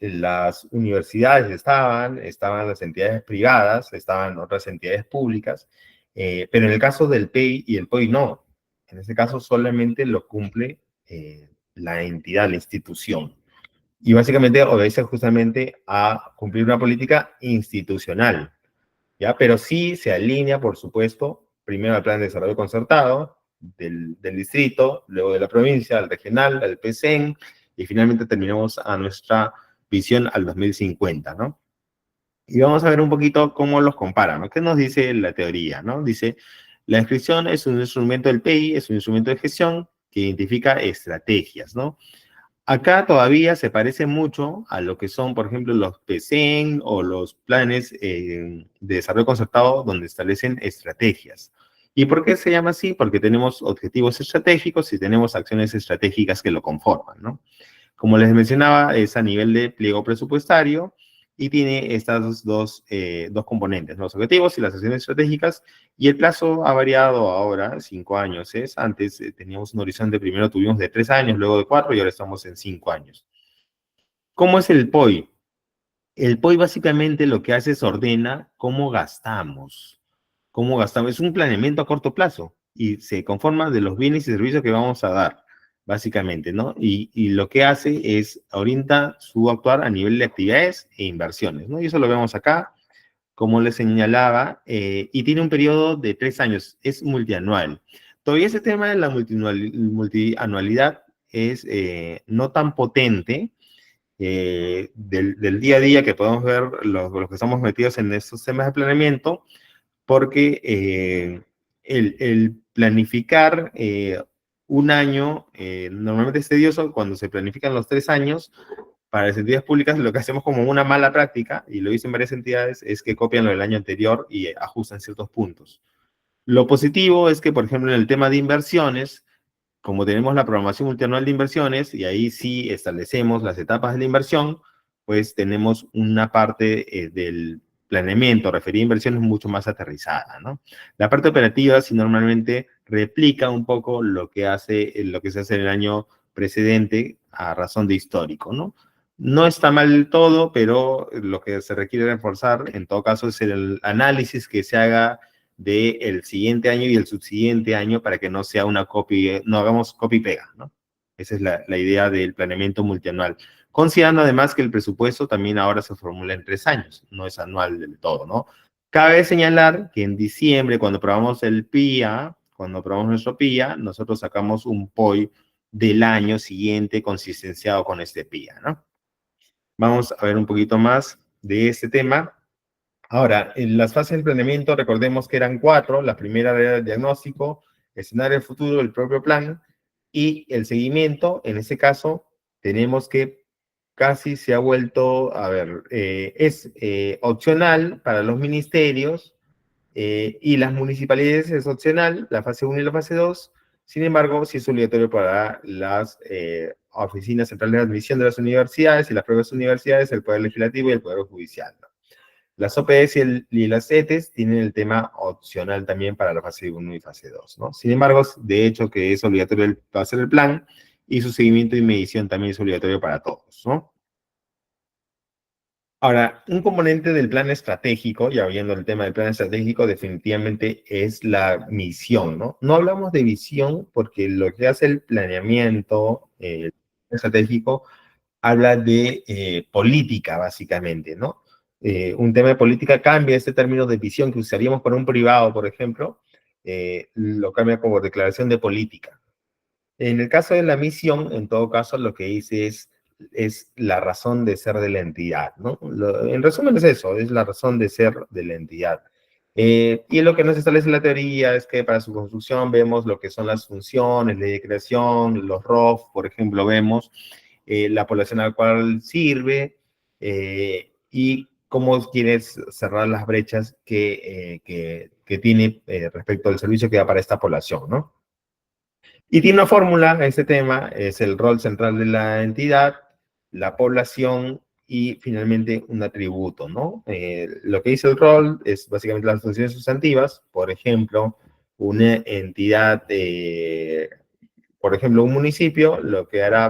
las universidades estaban las entidades privadas, estaban otras entidades públicas, pero en el caso del PEI y el POI no. En este caso solamente lo cumple la entidad, la institución. Y básicamente obedece justamente a cumplir una política institucional, ¿ya? Pero sí se alinea, por supuesto, primero al plan de desarrollo concertado del distrito, luego de la provincia, al regional, al PCN, y finalmente terminamos a nuestra visión al 2050, ¿no? Y vamos a ver un poquito cómo los compara, ¿no? ¿Qué nos dice la teoría, no? Dice, la descripción es un instrumento del PI, es un instrumento de gestión que identifica estrategias, ¿no? Acá todavía se parece mucho a lo que son, por ejemplo, los PCN o los planes de desarrollo concertado donde establecen estrategias. ¿Y por qué se llama así? Porque tenemos objetivos estratégicos y tenemos acciones estratégicas que lo conforman, ¿no? Como les mencionaba, es a nivel de pliego presupuestario y tiene estas dos componentes, los objetivos y las acciones estratégicas, y el plazo ha variado ahora, 5 años es, antes teníamos un horizonte, primero tuvimos de 3 años, luego de 4 y ahora estamos en 5 años. ¿Cómo es el POI? El POI básicamente lo que hace es ordena cómo gastamos. Cómo gastamos. Es un planeamiento a corto plazo y se conforma de los bienes y servicios que vamos a dar, básicamente, ¿no? Y lo que hace es orienta su actuar a nivel de actividades e inversiones, ¿no? Y eso lo vemos acá, como les señalaba, y tiene un periodo de 3 años, es multianual. Todavía ese tema de la multianualidad es no tan potente, del día a día que podemos ver los que estamos metidos en estos temas de planeamiento, porque el planificar un año normalmente es tedioso. Cuando se planifican los 3 años, para las entidades públicas lo que hacemos como una mala práctica, y lo dicen varias entidades, es que copian lo del año anterior y ajustan ciertos puntos. Lo positivo es que, por ejemplo, en el tema de inversiones, como tenemos la programación multianual de inversiones, y ahí sí establecemos las etapas de la inversión, pues tenemos una parte del planeamiento referida a inversiones mucho más aterrizada, ¿no? La parte operativa sí normalmente replica un poco lo que se hace en el año precedente a razón de histórico, ¿no? No está mal del todo, pero lo que se requiere reforzar, en todo caso, es el análisis que se haga del siguiente año y el subsiguiente año para que no sea una copy, no hagamos copy-pega, ¿no? Esa es la idea del planeamiento multianual. Considerando además que el presupuesto también ahora se formula en 3 años, no es anual del todo, ¿no? Cabe señalar que en diciembre, cuando aprobamos el PIA, cuando aprobamos nuestro PIA, nosotros sacamos un POI del año siguiente consistenciado con este PIA, ¿no? Vamos a ver un poquito más de este tema. Ahora, en las fases del planeamiento, recordemos que eran 4. La primera era el diagnóstico, escenario del futuro, el propio plan, y el seguimiento. En este caso, tenemos que casi se ha vuelto, a ver, es opcional para los ministerios, y las municipalidades es opcional, la fase 1 y la fase 2. Sin embargo, sí es obligatorio para las oficinas centrales de admisión de las universidades y las propias universidades, el Poder Legislativo y el Poder Judicial, ¿no? Las OPS y las ETES tienen el tema opcional también para la fase 1 y fase 2, ¿no? Sin embargo, de hecho que es obligatorio hacer el plan, y su seguimiento y medición también es obligatorio para todos, ¿no? Ahora, un componente del plan estratégico, ya viendo el tema del plan estratégico, definitivamente es la misión, ¿no? No hablamos de visión porque lo que hace el planeamiento estratégico habla de política, básicamente, ¿no? Un tema de política cambia este término de visión que usaríamos para un privado, por ejemplo, lo cambia como declaración de política. En el caso de la misión, en todo caso, lo que dice es la razón de ser de la entidad, ¿no? En resumen es eso, es la razón de ser de la entidad. Y lo que nos establece la teoría es que para su construcción vemos lo que son las funciones, ley de creación, los ROF, por ejemplo, vemos la población a la cual sirve, y cómo quieres cerrar las brechas que tiene respecto al servicio que da para esta población, ¿no? Y tiene una fórmula, este tema, es el rol central de la entidad, la población y finalmente un atributo, ¿no? Lo que dice el rol es básicamente las funciones sustantivas, por ejemplo, una entidad, por ejemplo, un municipio, lo que hará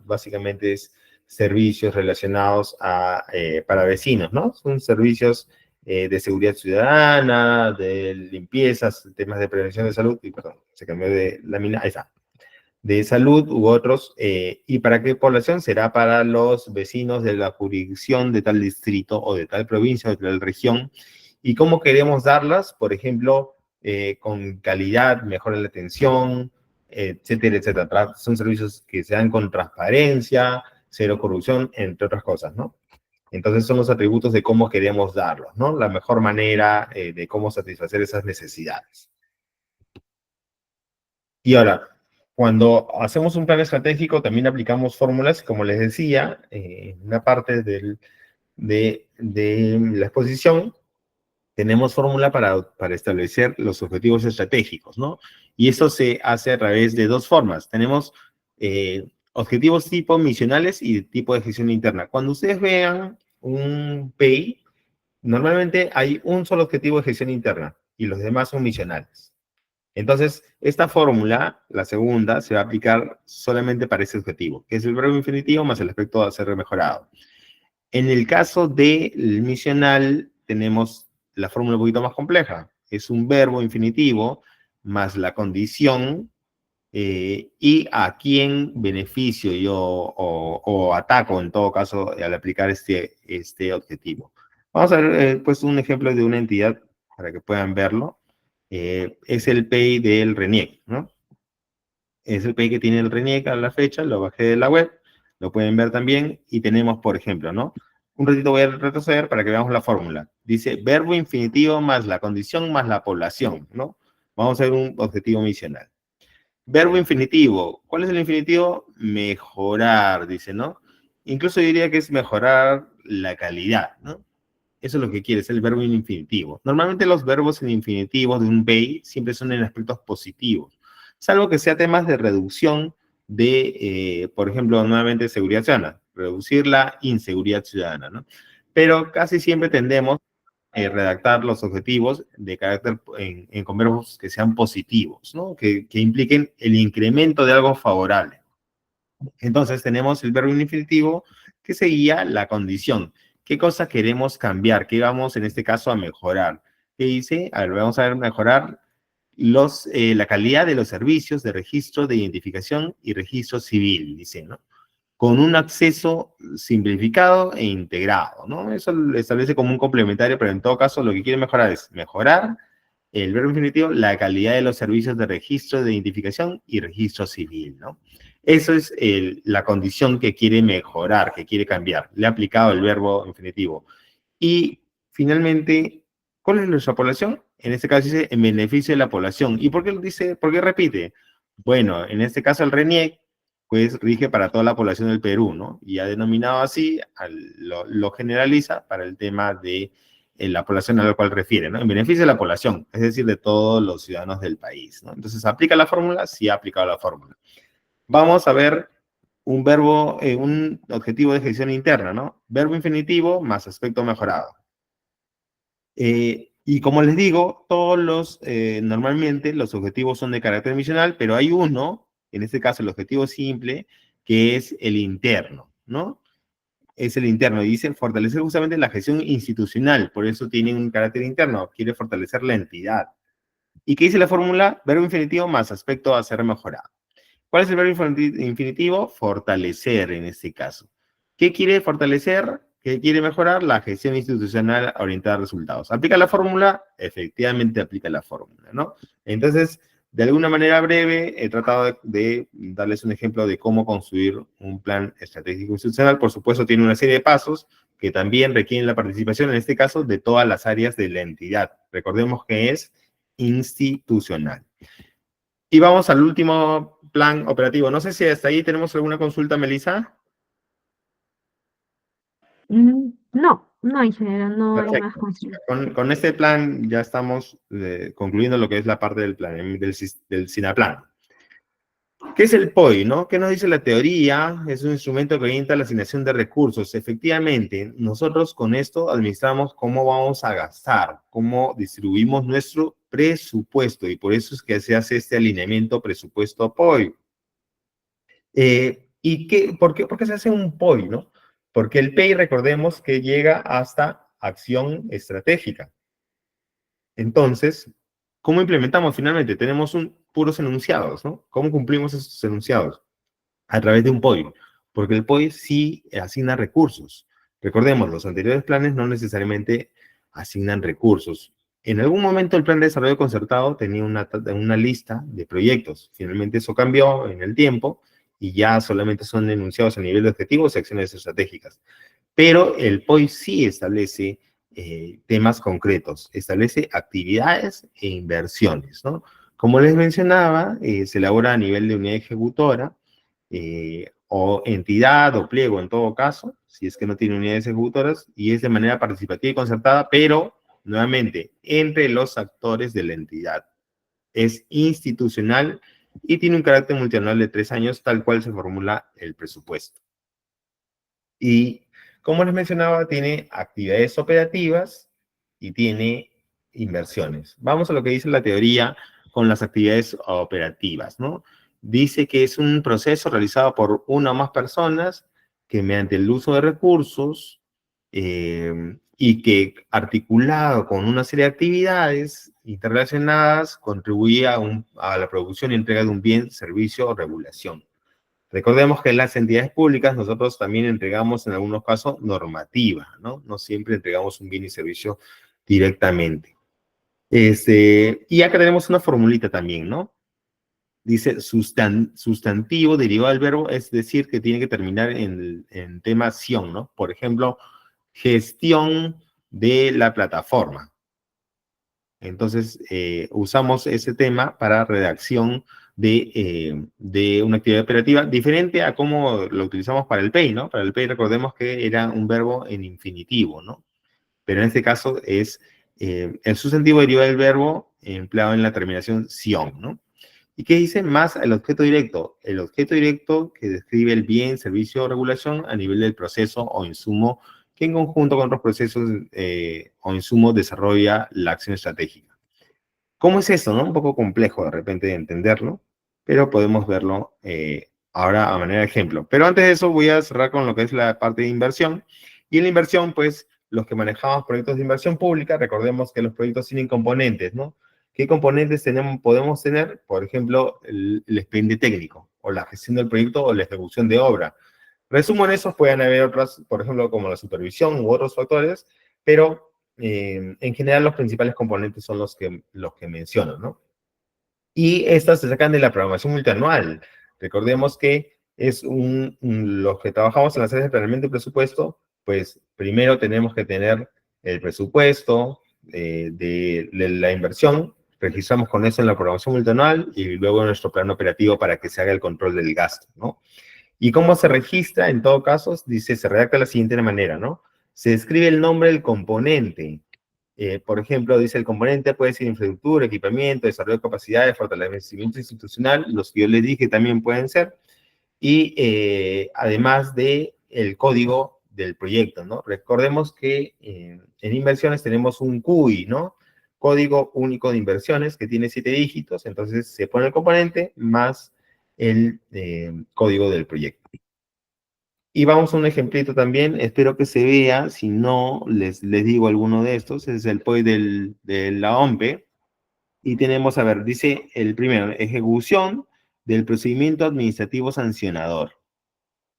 básicamente es servicios relacionados para vecinos, ¿no? Son servicios de seguridad ciudadana, de limpiezas, temas de prevención de salud, y perdón, se cambió de lámina, ahí está, de salud u otros. ¿Y para qué población? Será para los vecinos de la jurisdicción de tal distrito o de tal provincia o de tal región. ¿Y cómo queremos darlas? Por ejemplo, con calidad, mejora la atención, etcétera, etcétera. Son servicios que se dan con transparencia, cero corrupción, entre otras cosas, ¿no? Entonces son los atributos de cómo queremos darlos, ¿no? La mejor manera de cómo satisfacer esas necesidades. Y ahora, cuando hacemos un plan estratégico, también aplicamos fórmulas, como les decía, en una parte de la exposición, tenemos fórmula para establecer los objetivos estratégicos, ¿no? Y eso se hace a través de dos formas. Tenemos objetivos tipo misionales y tipo de gestión interna. Cuando ustedes vean un PI, normalmente hay un solo objetivo de gestión interna y los demás son misionales. Entonces, esta fórmula, la segunda, se va a aplicar solamente para ese objetivo, que es el verbo infinitivo más el aspecto a ser mejorado. En el caso del misional, tenemos la fórmula un poquito más compleja. Es un verbo infinitivo más la condición y a quién beneficio yo o ataco, en todo caso, al aplicar este objetivo. Vamos a ver, pues, un ejemplo de una entidad para que puedan verlo. Es el PEI del RENIEC, ¿no? Es el PEI que tiene el RENIEC a la fecha, lo bajé de la web, lo pueden ver también, y tenemos, por ejemplo, ¿no? Un ratito voy a retroceder para que veamos la fórmula. Dice verbo infinitivo más la condición más la población, ¿no? Vamos a ver un objetivo misional. Verbo infinitivo. ¿Cuál es el infinitivo? Mejorar, dice, ¿no? Incluso diría que es mejorar la calidad, ¿no? Eso es lo que quiere, es el verbo en infinitivo. Normalmente los verbos en infinitivo de un BEI siempre son en aspectos positivos, salvo que sea temas de reducción de, por ejemplo, nuevamente seguridad ciudadana, reducir la inseguridad ciudadana, ¿no? Pero casi siempre tendemos a redactar los objetivos de carácter con verbos que sean positivos, ¿no? Que impliquen el incremento de algo favorable. Entonces tenemos el verbo infinitivo que seguía la condición. ¿Qué cosa queremos cambiar? ¿Qué vamos en este caso a mejorar? ¿Qué dice? A ver, vamos a ver mejorar la calidad de los servicios de registro de identificación y registro civil, dice, ¿no? Con un acceso simplificado e integrado, ¿no? Eso lo establece como un complementario, pero en todo caso lo que quiere mejorar es mejorar el verbo infinitivo, la calidad de los servicios de registro de identificación y registro civil, ¿no? Eso es la condición que quiere mejorar, que quiere cambiar. Le ha aplicado el verbo infinitivo. Y finalmente, ¿cuál es nuestra población? En este caso dice en beneficio de la población. ¿Y por qué lo dice? ¿Por qué repite? Bueno, en este caso el RENIEC, pues rige para toda la población del Perú, ¿no? Y ha denominado así, lo generaliza para el tema de la población a la cual refiere, ¿no? En beneficio de la población, es decir, de todos los ciudadanos del país, ¿no? Entonces, ¿aplica la fórmula? Sí ha aplicado la fórmula. Vamos a ver un verbo, un objetivo de gestión interna, ¿no? Verbo infinitivo más aspecto mejorado. Y como les digo, normalmente los objetivos son de carácter misional, pero hay uno, en este caso el objetivo simple, que es el interno, ¿no? Es el interno, y dice fortalecer justamente la gestión institucional, por eso tiene un carácter interno, quiere fortalecer la entidad. ¿Y qué dice la fórmula? Verbo infinitivo más aspecto a ser mejorado. ¿Cuál es el verbo infinitivo? Fortalecer en este caso. ¿Qué quiere fortalecer? ¿Qué quiere mejorar? La gestión institucional orientada a resultados. ¿Aplica la fórmula? Efectivamente aplica la fórmula, ¿no? Entonces, de alguna manera breve, he tratado de darles un ejemplo de cómo construir un plan estratégico institucional. Por supuesto, tiene una serie de pasos que también requieren la participación, en este caso, de todas las áreas de la entidad. Recordemos que es institucional. Y vamos al último plan operativo. No sé si hasta ahí tenemos alguna consulta, Melissa. No, no, ingeniero, no hay más Perfecto. consultas. Con este plan ya estamos concluyendo lo que es la parte del plan, del SINAPLAN. Ok, ¿Qué es el POI, no? ¿Qué nos dice la teoría? Es un instrumento que orienta la asignación de recursos. Efectivamente, nosotros con esto administramos cómo vamos a gastar, cómo distribuimos nuestro presupuesto, y por eso es que se hace este alineamiento presupuesto-POI. ¿Por qué se hace un POI, no? Porque el PEI, recordemos que llega hasta acción estratégica. Entonces, ¿cómo implementamos finalmente? Tenemos puros enunciados, ¿no? ¿Cómo cumplimos esos enunciados? A través de un POI, porque el POI sí asigna recursos. Recordemos, los anteriores planes no necesariamente asignan recursos. En algún momento el plan de desarrollo concertado tenía una lista de proyectos. Finalmente eso cambió en el tiempo y ya solamente son enunciados a nivel de objetivos y acciones estratégicas. Pero el POI sí establece temas concretos, establece actividades e inversiones, ¿no? Como les mencionaba, se elabora a nivel de unidad ejecutora, o entidad o pliego en todo caso, si es que no tiene unidades ejecutoras, y es de manera participativa y concertada, pero nuevamente entre los actores de la entidad. Es institucional y tiene un carácter multianual de 3 años, tal cual se formula el presupuesto. Y como les mencionaba, tiene actividades operativas y tiene inversiones. Vamos a lo que dice la teoría con las actividades operativas, ¿no? Dice que es un proceso realizado por una o más personas que mediante el uso de recursos y que articulado con una serie de actividades interrelacionadas contribuye a la producción y entrega de un bien, servicio o regulación. Recordemos que en las entidades públicas nosotros también entregamos en algunos casos normativa, ¿no? No siempre entregamos un bien y servicio directamente. Y acá tenemos una formulita también, ¿no? Dice sustantivo derivado del verbo, es decir, que tiene que terminar en tema ción, ¿no? Por ejemplo, gestión de la plataforma. Entonces, usamos ese tema para redacción de una actividad operativa, diferente a cómo lo utilizamos para el PEI, ¿no? Para el PEI recordemos que era un verbo en infinitivo, ¿no? Pero en este caso es el sustantivo derivado del verbo empleado en la terminación sion, ¿no? ¿Y qué dice? Más el objeto directo. El objeto directo que describe el bien, servicio o regulación a nivel del proceso o insumo que en conjunto con otros procesos o insumos desarrolla la acción estratégica. ¿Cómo es esto, no? Un poco complejo de repente de entenderlo, pero podemos verlo ahora a manera de ejemplo. Pero antes de eso voy a cerrar con lo que es la parte de inversión. Y en la inversión, pues, los que manejamos proyectos de inversión pública, recordemos que los proyectos tienen componentes, ¿no? ¿Qué componentes podemos tener? Por ejemplo, el expediente técnico, o la gestión del proyecto, o la ejecución de obra. Resumo en esos, pueden haber otras, por ejemplo, como la supervisión u otros factores, pero en general los principales componentes son los que menciono, ¿no? Y estas se sacan de la programación multianual. Recordemos que es los que trabajamos en las áreas de planeamiento y presupuesto, pues primero tenemos que tener el presupuesto de la inversión, registramos con eso en la programación multianual y luego nuestro plan operativo para que se haga el control del gasto, ¿no? ¿Y cómo se registra? En todo caso, dice, se redacta de la siguiente manera, ¿no? Se escribe el nombre del componente. Por ejemplo, dice el componente puede ser infraestructura, equipamiento, desarrollo de capacidades, fortalecimiento institucional, los que yo les dije también pueden ser, y además de el código del proyecto, ¿no? Recordemos que en inversiones tenemos un CUI, ¿no? Código único de inversiones, que tiene 7 dígitos, entonces se pone el componente más el código del proyecto. Y vamos a un ejemplito también, espero que se vea, si no, les digo alguno de estos, es el POI de la OMPE, y tenemos, a ver, dice el primero, ejecución del procedimiento administrativo sancionador.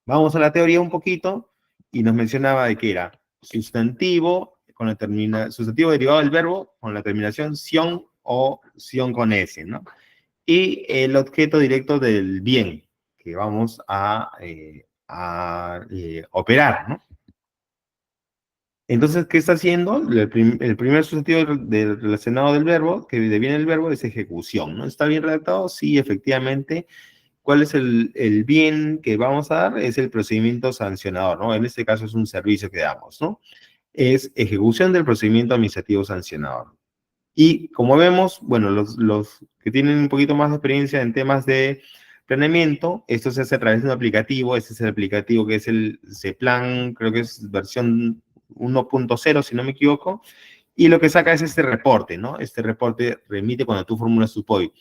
Vamos a la teoría un poquito, y nos mencionaba de que era sustantivo, sustantivo derivado del verbo, con la terminación ción o ción con S, ¿no? Y el objeto directo del bien que vamos a operar, ¿no? Entonces, ¿qué está haciendo? El primer sustantivo relacionado del verbo, que deviene el verbo, es ejecución, ¿no? ¿Está bien redactado? Sí, efectivamente. ¿Cuál es el bien que vamos a dar? Es el procedimiento sancionador, ¿no? En este caso es un servicio que damos, ¿no? Es ejecución del procedimiento administrativo sancionador. Y como vemos, bueno, los que tienen un poquito más de experiencia en temas de planeamiento. Esto se hace a través de un aplicativo. Este es el aplicativo que es el CEPLAN, creo que es versión 1.0, si no me equivoco. Y lo que saca es este reporte, ¿no? Este reporte remite cuando tú formulas tu POI.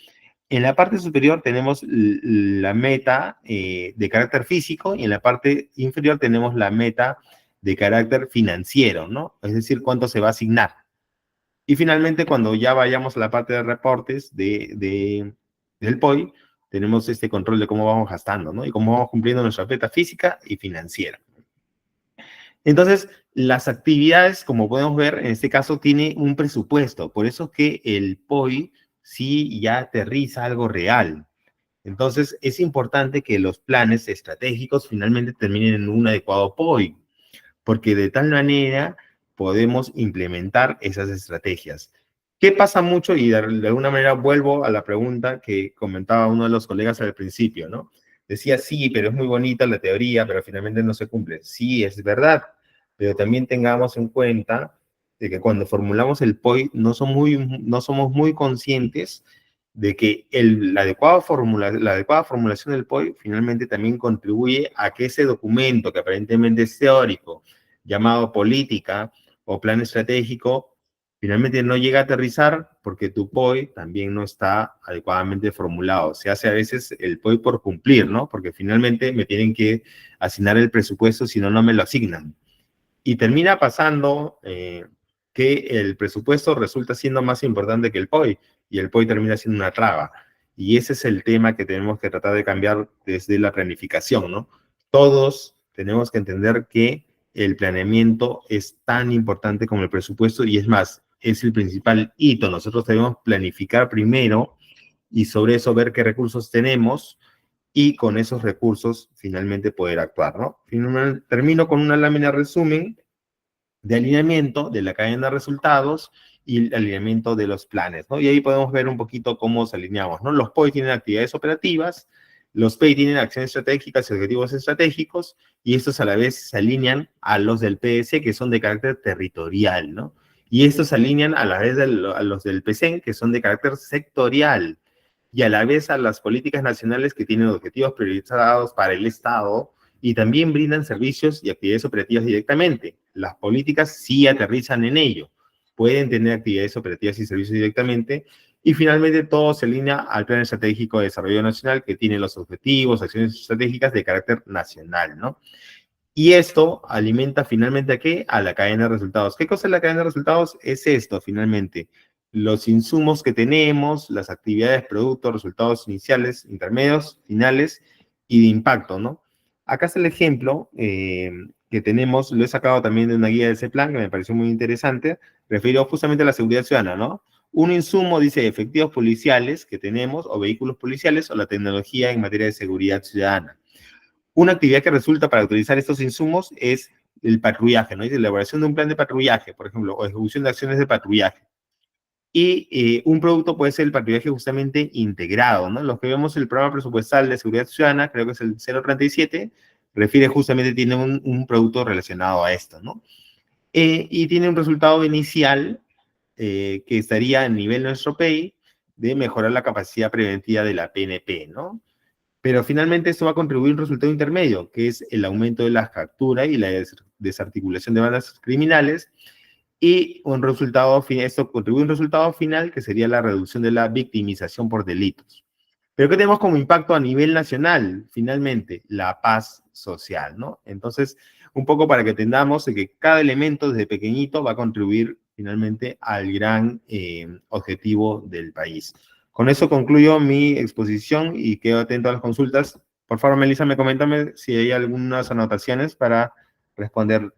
En la parte superior tenemos la meta de carácter físico y en la parte inferior tenemos la meta de carácter financiero, ¿no? Es decir, cuánto se va a asignar. Y finalmente, cuando ya vayamos a la parte de reportes del POI, tenemos este control de cómo vamos gastando, ¿no? Y cómo vamos cumpliendo nuestra meta física y financiera. Entonces, las actividades, como podemos ver, en este caso tiene un presupuesto. Por eso es que el POI sí ya aterriza algo real. Entonces, es importante que los planes estratégicos finalmente terminen en un adecuado POI, porque de tal manera podemos implementar esas estrategias. ¿Qué pasa mucho? Y de alguna manera vuelvo a la pregunta que comentaba uno de los colegas al principio, ¿no? Decía, sí, pero es muy bonita la teoría, pero finalmente no se cumple. Sí, es verdad, pero también tengamos en cuenta de que cuando formulamos el POI no somos muy conscientes de que la adecuada formulación del POI finalmente también contribuye a que ese documento que aparentemente es teórico, llamado política o plan estratégico, finalmente no llega a aterrizar porque tu POI también no está adecuadamente formulado. Se hace a veces el POI por cumplir, ¿no? Porque finalmente me tienen que asignar el presupuesto, si no, no me lo asignan. Y termina pasando que el presupuesto resulta siendo más importante que el POI y el POI termina siendo una traba. Y ese es el tema que tenemos que tratar de cambiar desde la planificación, ¿no? Todos tenemos que entender que el planeamiento es tan importante como el presupuesto y es más, es el principal hito. Nosotros debemos planificar primero y sobre eso ver qué recursos tenemos y con esos recursos finalmente poder actuar, ¿no? Termino con una lámina resumen de alineamiento de la cadena de resultados y el alineamiento de los planes, ¿no? Y ahí podemos ver un poquito cómo se alineamos, ¿no? Los POI tienen actividades operativas, los PEI tienen acciones estratégicas y objetivos estratégicos, y estos a la vez se alinean a los del PS, que son de carácter territorial, ¿no? Y estos se alinean a la vez a los del PCN, que son de carácter sectorial, y a la vez a las políticas nacionales que tienen objetivos priorizados para el Estado y también brindan servicios y actividades operativas directamente. Las políticas sí aterrizan en ello, pueden tener actividades operativas y servicios directamente, y finalmente todo se alinea al Plan Estratégico de Desarrollo Nacional que tiene los objetivos, acciones estratégicas de carácter nacional, ¿no? Y esto alimenta finalmente ¿a qué? A la cadena de resultados. ¿Qué cosa es la cadena de resultados? Es esto, finalmente. Los insumos que tenemos, las actividades, productos, resultados iniciales, intermedios, finales y de impacto, ¿no? Acá está el ejemplo que tenemos, lo he sacado también de una guía de ese plan que me pareció muy interesante, referido justamente a la seguridad ciudadana, ¿no? Un insumo dice efectivos policiales que tenemos, o vehículos policiales, o la tecnología en materia de seguridad ciudadana. Una actividad que resulta para utilizar estos insumos es el patrullaje, ¿no? Es la elaboración de un plan de patrullaje, por ejemplo, o ejecución de acciones de patrullaje. Y un producto puede ser el patrullaje justamente integrado, ¿no? Los que vemos en el programa presupuestal de seguridad ciudadana, creo que es el 037, refiere justamente, tiene un producto relacionado a esto, ¿no? Y tiene un resultado inicial que estaría a nivel nuestro PEI de mejorar la capacidad preventiva de la PNP, ¿no? Pero finalmente esto va a contribuir a un resultado intermedio, que es el aumento de la captura y la desarticulación de bandas criminales, y un resultado, esto contribuye a un resultado final que sería la reducción de la victimización por delitos. Pero ¿qué tenemos como impacto a nivel nacional? Finalmente, la paz social, ¿no? Entonces, un poco para que entendamos que cada elemento desde pequeñito va a contribuir finalmente al gran objetivo del país. Con eso concluyo mi exposición y quedo atento a las consultas. Por favor, Melissa, coméntame si hay algunas anotaciones para responder